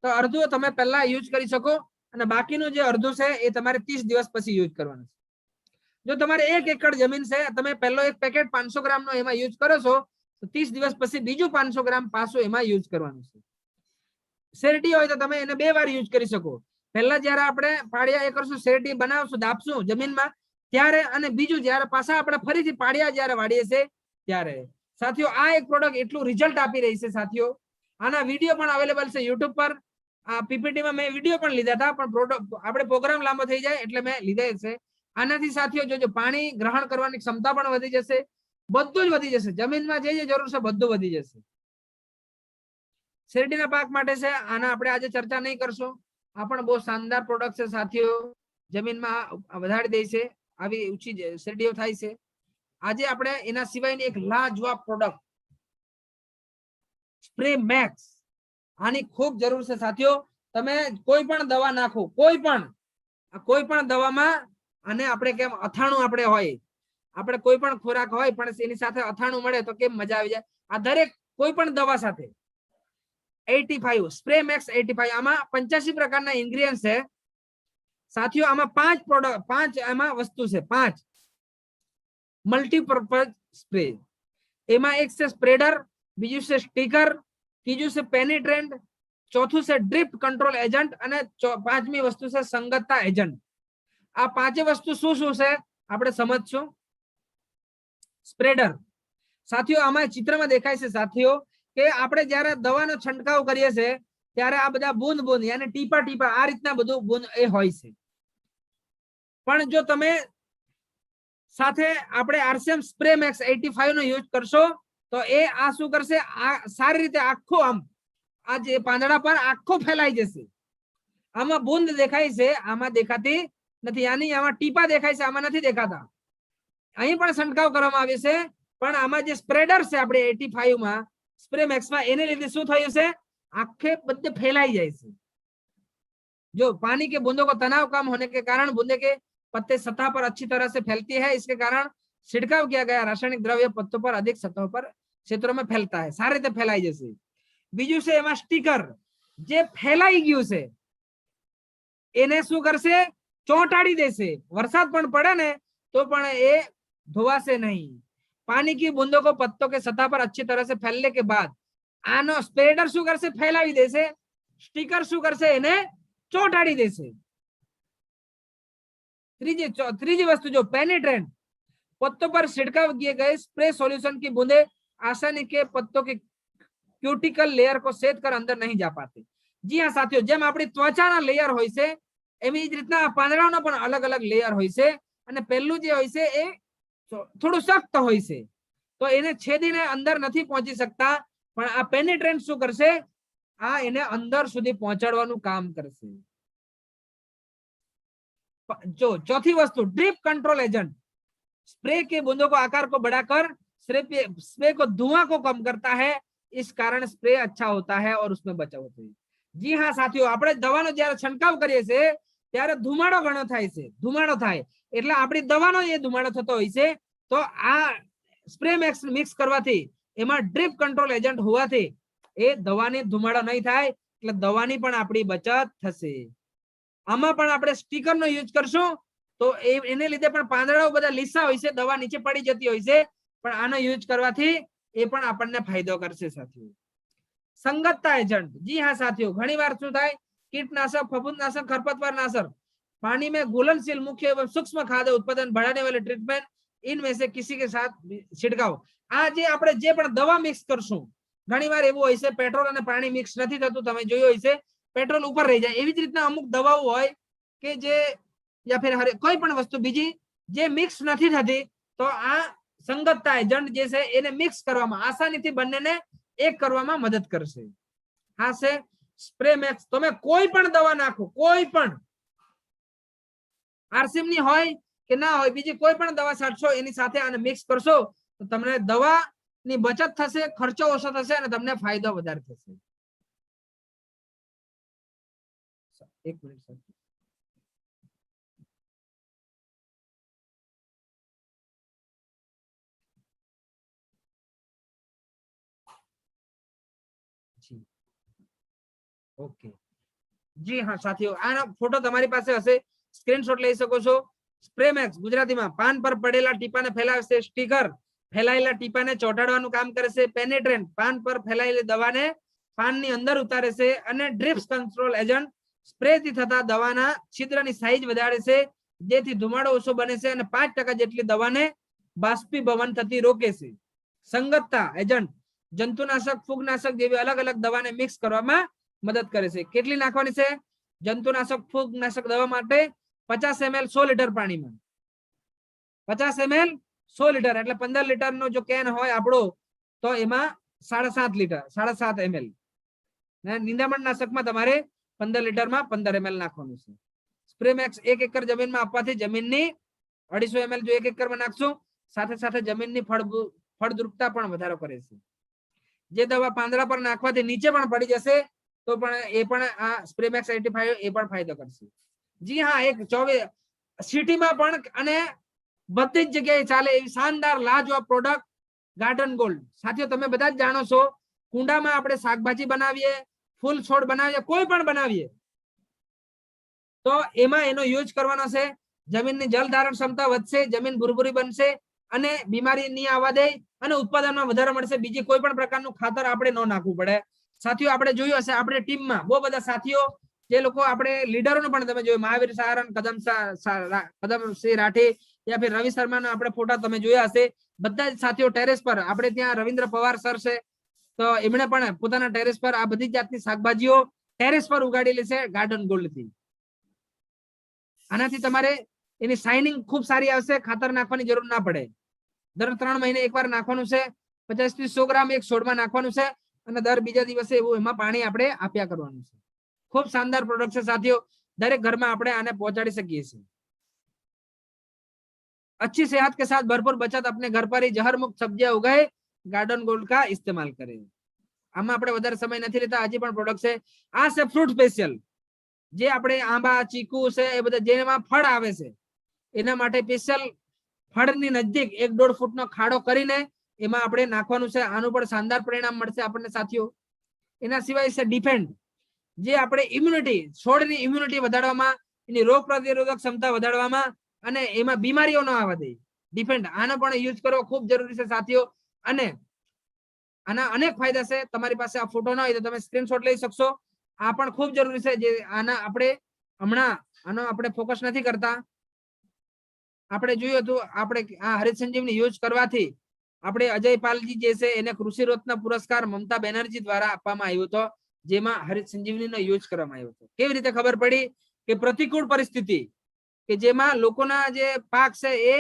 તો અડધું તમે પહેલા યુઝ કરી શકો, અને બાકીનું જે અડધું છે એ તમારે 30 દિવસ પછી યુઝ કરવાનું છે. જો તમારે 1 એકર જમીન છે, તમે પહેલો એક પેકેટ 500 ગ્રામનો એમાં યુઝ કરો છો, તો 30 દિવસ પછી બીજું 500 ગ્રામ પાછું એમાં યુઝ કરવાનું છે. શેરડી હોય તો તમે એને 2 વાર યુઝ કરી શકો. પહેલા જ્યારે આપણે પાળિયા એ કરશું, શેરડી બનાવશું, દાપશું જમીનમાં ત્યારે, અને બીજું જ્યારે પાછા આપણે ફરીથી પાળિયા જ્યારે વાળીએ છીએ ત્યારે. સાથીઓ, આ એક પ્રોડક્ટ એટલું રિઝલ્ટ આપી રહી છે સાથીઓ. આના વિડીયો પણ અવેલેબલ છે યુટ્યુબ પર. આ પીપીટીમાં મેં વિડીયો પણ લીધા હતા, પણ પ્રોડક્ટ આપણે પ્રોગ્રામ લાંબો થઈ જાય એટલે મેં લીધા છે. આનાથી સાથીઓ જોજો, પાણી ગ્રહણ કરવાની ક્ષમતા પણ વધી જશે, બધું જ વધી જશે, જમીનમાં જે જરૂર છે બધું વધી જશે. શેરડીના પાક માટે છે, આના આપણે આજે ચર્ચા નહીં કરશું. આ પણ બહુ શાનદાર પ્રોડક્ટ છે સાથીઓ, જમીનમાં વધારી દે છે, આવી ઊંચી શેરડીઓ થાય છે. આજે આપણે એના સિવાયની એક લાજવાબ પ્રોડક્ટ સ્પ્રે મેક્સ, આની ખૂબ જરૂર છે સાથીઓ. તમે કોઈ પણ દવા નાખો, કોઈ પણ દવામાં, અને આપણે કેમ અથાણું આપણે હોય, આપણે કોઈ પણ ખોરાક હોય પણ એની સાથે અથાણું મળે તો કેમ મજા આવી જાય. આ દરેક કોઈ પણ દવા સાથે 85 સ્પ્રે મેક્સ 85, આમાં 85 પ્રકારના ઇન્ગ્રેડિયન્ટ છે સાથીઓ. આમાં 5 પ્રોડક્ટ, 5 એમાં વસ્તુ છે, 5 મલ્ટીપર્પઝ સ્પ્રે. એમાં એક છે સ્પ્રેડર, બીજું છે સ્ટીકર, ત્રીજું છે પેનિટ્રેન્ટ, ચોથું છે ડ્રિપ કંટ્રોલ એજન્ટ, અને પાંચમી વસ્તુ છે સંગતતા એજન્ટ. આ 5 વસ્તુ શું છે આપણે સમજશું. સ્પ્રેડર સાથીઓ, આમાં ચિત્રમાં દેખાય છે સાથીઓ કે આપણે જ્યારે દવાનો છંટકાવ કરીએ છીએ ત્યારે આ બધા બૂંદ બૂંદ યાની ટીપા ટીપા આ રીતના બધું બૂંદ એ હોય છે. પણ જો તમે સાથે આપણે આરસીએમ સ્પ્રે મેક્સ 85 નો યુઝ કરશો તો એ આ શું કરશે, આ સારી રીતે આખો આમ આ જે પાંદડા પર આખો ફેલાઈ જશે. આમાં બૂંદ દેખાય છે, આમાં દેખાતી નથી. આમાં ટીપા દેખાય છે, આમાં નથી દેખાતા. અહીં પણ છંટકાવ કરવામાં આવે છે, પણ આમાં જે સ્પ્રેડર છે આપણે 85 માં સ્પ્રે મેક્સ માં, એને લીધે શું થયું છે, आखे बदले फैलाई जाए से. जो पानी के बूंदों को तनाव कम होने के कारण बूंदे के पत्ते सतह पर अच्छी तरह से फैलती है. इसके कारण छिड़काव किया गया रासायनिक द्रव्य पत्तों पर अधिक सतहों पर क्षेत्रों में फैलता है. सारी રીતે ફેલાઈ જશે. બીજું છે એમાં સ્ટીકર જે ફેલાઈ ગયું છે એને શું કરશે, ચોંટાડી દેશે. વરસાદ પણ પડે ને તો પણ એ ધોવાશે નહીં. पानी की बूंदों को पत्तों के सतह पर अच्छी तरह से फैलने के बाद આનો સ્પ્રેડર શું કરશે, ફેલાવી દેશે. સ્ટીકર શું કરશે, એને ચોંટાડી દેશે. ત્રીજી વસ્તુ जो पेनिट्रेंट पत्तों पर छिड़काव किए गए स्प्रे सॉल्यूशन की बूंदे आसानी के पत्तों के क्यूटिकल लेयर को सेद कर अंदर नहीं जा पाते. जी हाँ साथियों, જેમ આપણી ત્વચાના લેયર હોય છે એવી જ રીતના આ પાંદડાનો પણ અલગ અલગ લેયર હોય છે, અને પહેલું જે હોય છે એ થોડું સખ્ત હોય છે, તો એને છેદીને અંદર નથી પહોંચી શકતા. પણ આ પેનિટ્રેન્ટ શું કરશે, આ એને અંદર સુધી પહોંચાડવાનું કામ કરશે. जो चौथी वस्तु ड्रिप कंट्रोल एजेंट स्प्रे के बूंदों को आकार को बढ़ाकर स्प्रे को धुआं को कम करता है. इस कारण स्प्रे अच्छा होता है और उसमें बचाव होता है. जी हाँ साथियों, આપણે દવાનો જ્યારે છંટકાવ કરીએ છીએ ત્યારે ધુમાડો ઘણો થાય છે. ધુમાડો થાય એટલે આપણી દવાનો એ ધુમાડો થતો હોય છે. તો આ સ્પ્રે મેક્સ મિક્સ કરવાથી એમાં ડ્રીપ કંટ્રોલ એજન્ટ હોવાથી એ દવાની ધુમાડો નહીં થાય, એટલે દવાની પણ આપણી બચત થશે. આમાં પણ આપણે સ્ટીકર નો યુઝ કરશું તો એને લીધે પણ પાંદડાઓ બધા લીસા હોય છે, દવા નીચે પડી જતી હોય છે, પણ આનો યુઝ કરવાથી એ પણ આપણને ફાયદો કરશે સાથીઓ. સંગતતા એજન્ટ, जी हाँ साथियों, घनी बार શું થાય, कीटनाशक, फफूंदनाशक, खरपतवारनाशक, पानी में घुलनशील मुख्य एवं सूक्ष्म खाद्य उत्पादन बढ़ाने वाले ट्रीटमेंट इनमें से किसी के साथ छिड़काव. આ જે આપણે જે પણ દવા મિક્સ કરશું, ઘણીવાર એવું હોય છે પેટ્રોલ અને પાણી મિક્સ નથી થતું, તમે જોયું હોય છે પેટ્રોલ ઉપર રહી જાય. એવી જ રીતના અમુક દવાઓ હોય કે જે યા फिर કોઈ પણ વસ્તુ બીજી જે મિક્સ નથી થતી, તો આ સંગતતા એજન્ટ જે છે એને મિક્સ કરવામાં આસાનીથી બંનેને એક કરવામાં મદદ કરશે. હા છે સ્પ્રે મેક્સ. તમે કોઈ પણ દવા નાખો, કોઈ પણ આરસીએમ ની હોય કે ના હોય, બીજી કોઈ પણ દવા છાંટશો એની સાથે આને મિક્સ કરશો તો તમને દવાની બચત થશે, ખર્ચો ઓછો થશે અને તમને ફાયદો વધારે થશે. એક મિનિટ સર. ओके जी हाँ साथियों, आना फोटो તમારી પાસે હશે, સ્ક્રીનશોટ લઈ શકો છો. સ્પ્રે મેક્સ ગુજરાતીમાં પાન પર પડેલા ટીપાને ફેલાવશે. સ્ટીકર ફેલાયેલા ટીપાને ચોંટાડવાનું કામ કરે છે. પેનિટ્રેન્ટ પાન પર ફેલાયેલી દવાને પાનની અંદર ઉતારે છે. અને ડ્રીપ કંટ્રોલ એજન્ટ સ્પ્રે થી થતા દવાના છિદ્રની સાઈઝ વધારે છે, જેથી ધુમાડો ઓછો બને છે અને 5% જેટલી દવાને બાષ્પીભવન થતી રોકે છે. સંગતતા એજન્ટ જંતુનાશક, ફૂગનાશક જેવી અલગ અલગ દવાને મિક્સ કરવામાં મદદ કરે છે. કેટલી નાખવાની છે? જંતુનાશક, ફૂગનાશક દવા માટે 50 ml 100 લીટર પાણીમાં. 50 ml 100 લીટર એટલે 15 લીટર નો જો કેન હોય આપણો, તો એમાં 7.5 લીટર 7.5 ml. નિંદામણ નાશકમાં તમારે 15 લીટરમાં 15 ml નાખવાનું છે. સ્પ્રે મેક્સ 1 એકર જમીનમાં આપવાથી જમીનની 250 ml જો 1 એકરમાં નાખશું, સાથે સાથે જમીનની ફળદ્રુપતા પણ વધારો કરે છે. જે દવા પાંદડા પર નાખવાથી નીચે પણ પડી જશે તો પણ એ પણ આ સ્પ્રે મેક્સ 85 એ પણ ફાયદો કરશે. જી હા, એક 24 સિટીમાં પણ અને બધી જ જગ્યાએ ચાલે એવી શાનદાર લાજવાબ પ્રોડક્ટ ગાર્ડન ગોલ્ડ. સાથીઓ તમે બધા જ જાણો છો, કુંડામાં આપણે શાકભાજી બનાવીએ, ફૂલ છોડ બનાવીએ, કોઈ પણ બનાવીએ તો એમાં એનો યુઝ કરવાનો છે. જમીનની જલ ધારણ ક્ષમતા વધશે, જમીન ભૂરભૂરી બનશે અને બીમારી નહીં આવવા દે અને ઉત્પાદનમાં વધારો મળશે. બીજી કોઈ પણ પ્રકારનું ખાતર આપણે ન નાખવું પડે. સાથીઓ આપણે જોયું હશે આપણે ટીમમાં બહુ બધા સાથીઓ જે લોકો આપણે લીડરોને પણ તમે જોયું, મહાવીર સારન, કદમસિંહ રાઠી યા फिर રવિ શર્માના આપણે ફોટા તમે જોયા હશે. બધા જ સાથીઓ ટેરેસ પર, આપણે ત્યાં રવિન્દ્ર પવાર સર છે તો એમણે પણ પોતાના ટેરેસ પર આ બધી જાતની શાકભાજીઓ ટેરેસ પર ઉગાડેલી છે ગાર્ડન ગોલ્ડ થી. આનાથી તમારે એની શાઇનિંગ ખૂબ સારી આવશે, ખાતર નાખવાની જરૂર ના પડે. દર 3 મહિને એકવાર નાખવાનું છે. 50 થી 100 ગ્રામ એક છોડમાં નાખવાનું છે અને દર બીજા દિવસે એવું એમાં પાણી આપણે આપ્યા કરવાનું છે. ખૂબ શાનદાર પ્રોડક્ટ છે સાથીઓ, દરેક ઘરમાં આપણે આને પહોંચાડી શકીએ છીએ. अच्छी सेहत के साथ भरपूर बचत अपने घर पर ही जहर मुक्त सब्जियां उगाए, गार्डन गोल्ड का इस्तेमाल करें. આમાં આપણે વધારે સમય નથી લેતા, હજી પણ પ્રોડક્ટ છે. આ છે ફ્રૂટ સ્પેશિયલ, જે આપણે આંબા, ચીકુ છે એ બધા જેમાં ફળ આવે છે એના માટે સ્પેશિયલ ફળની નજીક 1-1.5 ફૂટનો ખાડો કરીને એમાં આપણે નાખવાનું છે. આનું પણ શાનદાર પરિણામ મળશે આપણને સાથીઓ. એના સિવાય છે ડિફેન્ડ, જે આપણે ઇમ્યુનિટી, છોડની ઇમ્યુનિટી વધારવામાં, એની રોગ પ્રતિરોધક ક્ષમતા વધારવામાં અને એમાં બીમારીઓ ન આવવા દે. ડિફેન્ડ આનો પણ યુઝ કરવો ખૂબ જરૂરી છે સાથીઓ. અને આના અનેક ફાયદા છે. તમારી પાસે આ ફોટો ના હોય તો તમે સ્ક્રીનશોટ લઈ શકશો. આ પણ ખૂબ જરૂરી છે. જે આના આપણે હમણાં આનો આપણે ફોકસ નથી કરતા. આપણે જોયું હતું, આપણે આ હરિત સંજીવની યુઝ કરવાથી આપણે અજય પાલજી જે છે એને કૃષિ રત્ન પુરસ્કાર મમતા બેનર્જી દ્વારા આપવામાં આવ્યો હતો, જેમાં હરિત સંજીવનીનો યુઝ કરવામાં આવ્યો હતો. કેવી રીતે ખબર પડી? કે પ્રતિકૂળ પરિસ્થિતિ કે જેમાં લોકોના જે પાક છે એ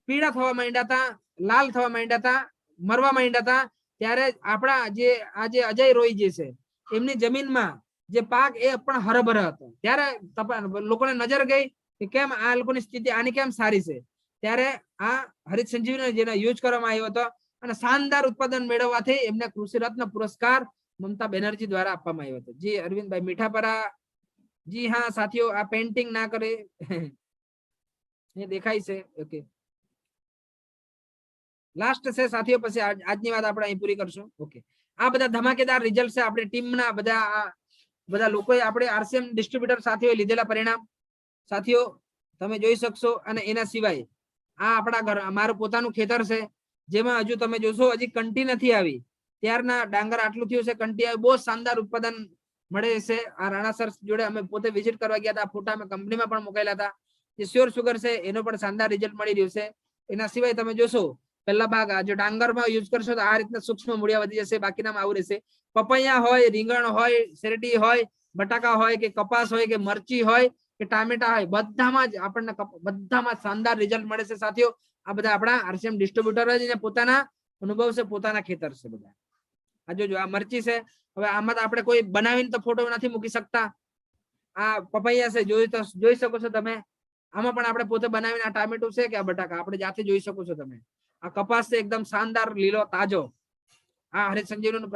પીળા થવા માંડ્યા હતા, લાલ થવા માંડ્યા હતા, મરવા માંડ્યા હતા, ત્યારે આપણા જે આજે અજય રોય જે છે એમની જમીનમાં જે પાક એ પણ હરભરા હતો. ત્યારે લોકોને નજર ગઈ કે કેમ આ લોકોની સ્થિતિ આની કેમ સારી છે. ત્યારે આ હરિત સંજીવની જેનો યુઝ કરવામાં આવ્યો હતો અને શાનદાર ઉત્પાદન મેળવવાથી એમને કૃષિ રત્ન પુરસ્કાર મમતા બેનર્જી દ્વારા આપવામાં આવ્યો હતો. જી અરવિંદભાઈ મીઠાપરા, જી હા સાથીઓ, આ પેન્ટિંગ ના કરે એ દેખાય છે. ઓકે, લાસ્ટ છે સાથીઓ, પછી આજની વાત આપણે અહીં પૂરી કરશું. ઓકે, આ બધા ધમાકેદાર રિઝલ્ટ છે આપણી ટીમના બધા લોકોએ આપણે આરસીએમ ડિસ્ટ્રીબ્યુટર સાથીઓ લીધેલા પરિણામ સાથીઓ તમે જોઈ શકશો. અને એના સિવાય આ આપણા ઘર, અમારું પોતાનું ખેતર છે, જેમાં હજુ તમે જોશો હજી કંટી નથી આવી. ત્યારના ડાંગર આટલું થયું છે, કંટી આવી, બહુ શાનદાર ઉત્પાદન મળે છે. આ રાણા સર જોડે અમે પોતે વિઝિટ કરવા ગયા હતા, ફોટા અમે કંપનીમાં પણ મુકાયેલા હતા. જે શ્યોર સુગર છે એનો પણ શાનદાર રિઝલ્ટ મળી રહ્યું છે. એના સિવાય તમે જોશો પહેલા ભાગ જો ડાંગરમાં યુઝ કરશો તો આ રીતના સૂક્ષ્મ મૂળિયા વધી જશે, બાકીનામાં આવું રહેશે. પપૈયા હોય, રીંગણ હોય, શેરડી હોય, બટાકા હોય કે કપાસ હોય કે મરચી હોય કે ટામેટા હોય, બધામાં જ આપણને બધામાં શાનદાર રિઝલ્ટ મળે છે સાથીઓ. આ બધા આપણા આરસીએમ ડિસ્ટ્રીબ્યુટર જ પોતાના અનુભવ છે, પોતાના ખેતર છે બધા. આ જોજો આ મરચી છે. હવે આમાં તો આપણે કોઈ બનાવીને તો ફોટો નથી મૂકી શકતા. આ પપૈયા છે, જોઈ શકો છો તમે. આમાં પણ આપણે પોતે બનાવીને, આ ટામેટું છે કે આ બટાકા આપણે જાતે જોઈ શકો છો તમે. આ કપાસ છે એકદમ શાનદાર લીલો તાજો. આ હરિત સંજીવનીનું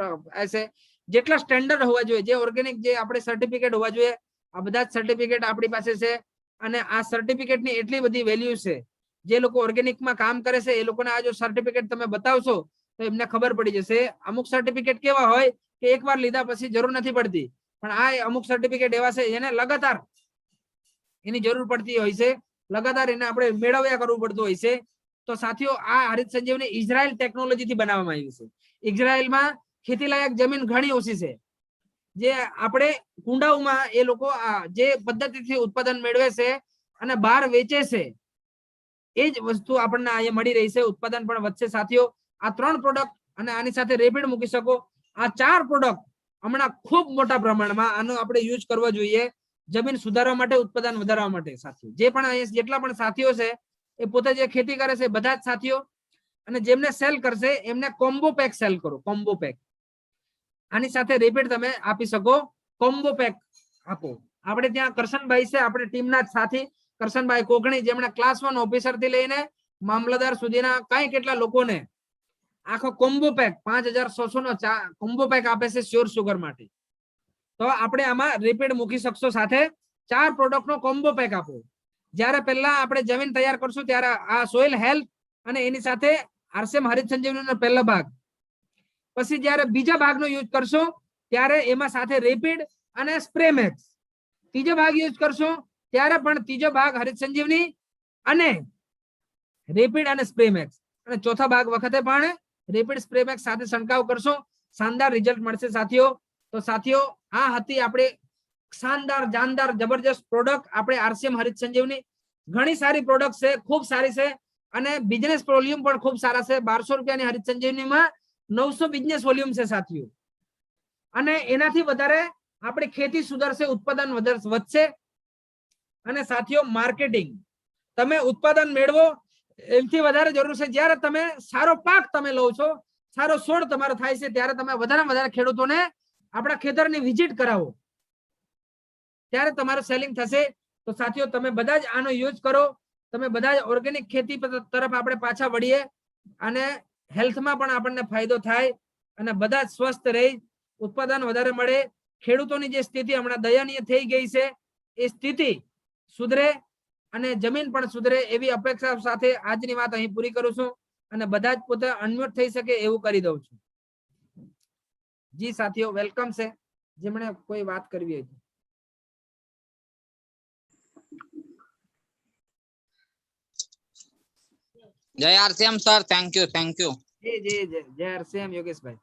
છે. જેટલા સ્ટેન્ડર્ડ હોવા જોઈએ, જે ઓર્ગેનિક જે આપણે સર્ટિફિકેટ હોવા જોઈએ, આ બધા જ સર્ટિફિકેટ આપણી પાસે છે. અને આ સર્ટિફિકેટની એટલી બધી વેલ્યુ છે. જે લોકો ઓર્ગેનિકમાં કામ કરે છે એ લોકોને આ જો સર્ટિફિકેટ તમે બતાવશો તો એમને ખબર પડી જશે. અમુક સર્ટિફિકેટ કેવા હોય કે એકવાર લીધા પછી જરૂર નથી પડતી, પણ આ અમુક સર્ટિફિકેટ એવા છે એને લગાતાર એની જરૂર પડતી હોય છે, લગાતાર એને આપણે મેળવ્યા કરવું પડતું હોય છે. તો સાથીઓ આ હરિત સંજીવની ઇઝરાયલ ટેકનોલોજી થી બનાવવામાં આવી છે. ઇઝરાયલમાં ખેતી લાયક જમીન ઘણી ઓછી છે. જે આપણે કુંડાઓમાં એ લોકો જે પદ્ધતિથી ઉત્પાદન મેળવે છે અને બહાર વેચે છે, એ જ વસ્તુ આપણને અહીંયા મળી રહી છે. ઉત્પાદન પણ વધશે સાથીઓ. આ 3 પ્રોડક્ટ અને આની સાથે રેપિડ મૂકી શકો. આ 4 પ્રોડક્ટ હમણાં ખૂબ મોટા પ્રમાણમાં આનો આપણે યુઝ કરવો જોઈએ જમીન સુધારવા માટે, ઉત્પાદન વધારવા માટે સાથીઓ. જે પણ અહીંયા જેટલા પણ સાથીઓ છે એ પોતે જે ખેતી કરે છે બધા જ સાથીઓ, અને જેમને સેલ કરશે એમને કોમ્બો પેક સેલ કરો. કોમ્બો પેક આની સાથે રેપિડ તમે આપી શકો. કોમ્બો પેક આપો. આપણે ત્યાં કરશનભાઈ છે, આપણે ટીમના જ સાથી કરશનભાઈ કોકણી, જેમણે ક્લાસ 1 ઓફિસર થી લઈને મામલતદાર સુધીના કઈ કેટલા લોકોને આખો કોમ્બો પેક 5600 નો કોમ્બો પેક આપે છે શ્યોર સુગર માટે. તો આપણે આમાં રેપિડ મૂકી શકશો. સાથે 4 પ્રોડક્ટ નો કોમ્બો પેક આપો. જ્યારે પહેલા આપણે જમીન તૈયાર કરશું ત્યારે આ સોઇલ હેલ્થ અને એની સાથે આરસીએમ હરિત સંજીવનીનો પહેલો ભાગ, પછી જ્યારે બીજા ભાગનો યુઝ કરશો ત્યારે એમાં સાથે રેપિડ અને સ્પ્રે મેક્સ, ત્રીજો ભાગ યુઝ કરશો ત્યારે પણ ત્રીજો ભાગ હરિત સંજીવની અને રેપિડ અને સ્પ્રે મેક્સ, અને ચોથા ભાગ વખતે પણ રેપિડ સ્પ્રે મેક્સ સાથે છંટકાવ કરશો. શાનદાર રિઝલ્ટ મળશે સાથીઓ. તો સાથીઓ આ હતી આપણે શાનદાર, જાનદાર, જબરજસ્ત પ્રોડક્ટ આપણે આરસીએમ હરિત સંજીવની. ઘણી સારી પ્રોડક્ટ છે, ખૂબ સારી છે અને બિઝનેસ વોલ્યુમ પણ ખૂબ સારા છે. 1200 રૂપિયાની હરિત સંજીવનીમાં 900 બિઝનેસ વોલ્યુમ છે સાથીઓ. અને એનાથી વધારે આપણી ખેતી સુધરશે, ઉત્પાદન વધશે. અને સાથીઓ માર્કેટિંગ તમે ઉત્પાદન મેળવો એમથી વધારે જરૂર છે જ્યારે તમે સારો પાક તમે લો છો, સારો છોડ તમારો થાય છે, ત્યારે તમે વધારેમાં વધારે ખેડૂતોને આપણા ખેતરની વિઝિટ કરાવો, ત્યારે તમારું સેલિંગ થશે. તો સાથીઓ તમે બધા જ આનો યુઝ કરો, તમે બધા જ ઓર્ગેનિક ખેતી તરફ આપણે પાછા વળીએ અને હેલ્થમાં પણ આપણને ફાયદો થાય અને બધા જ સ્વસ્થ રહી, ઉત્પાદન વધારે મળે. ખેડૂતોની જે સ્થિતિ હમણાં દયનીય થઈ ગઈ છે એ સ્થિતિ સુધરે અને જમીન પણ સુધરે એવી અપેક્ષા સાથે આજની વાત અહીં પૂરી કરું છું અને બધા જ પોતે અનમ્યુટ થઈ શકે એવું કરી દઉં છું. જી સાથીઓ વેલકમ છે, જેમણે કોઈ વાત કરવી હોય. જય આરસીએમ સર, થેન્ક યુ. જી જી જય આરસીએમ યોગેશભાઈ.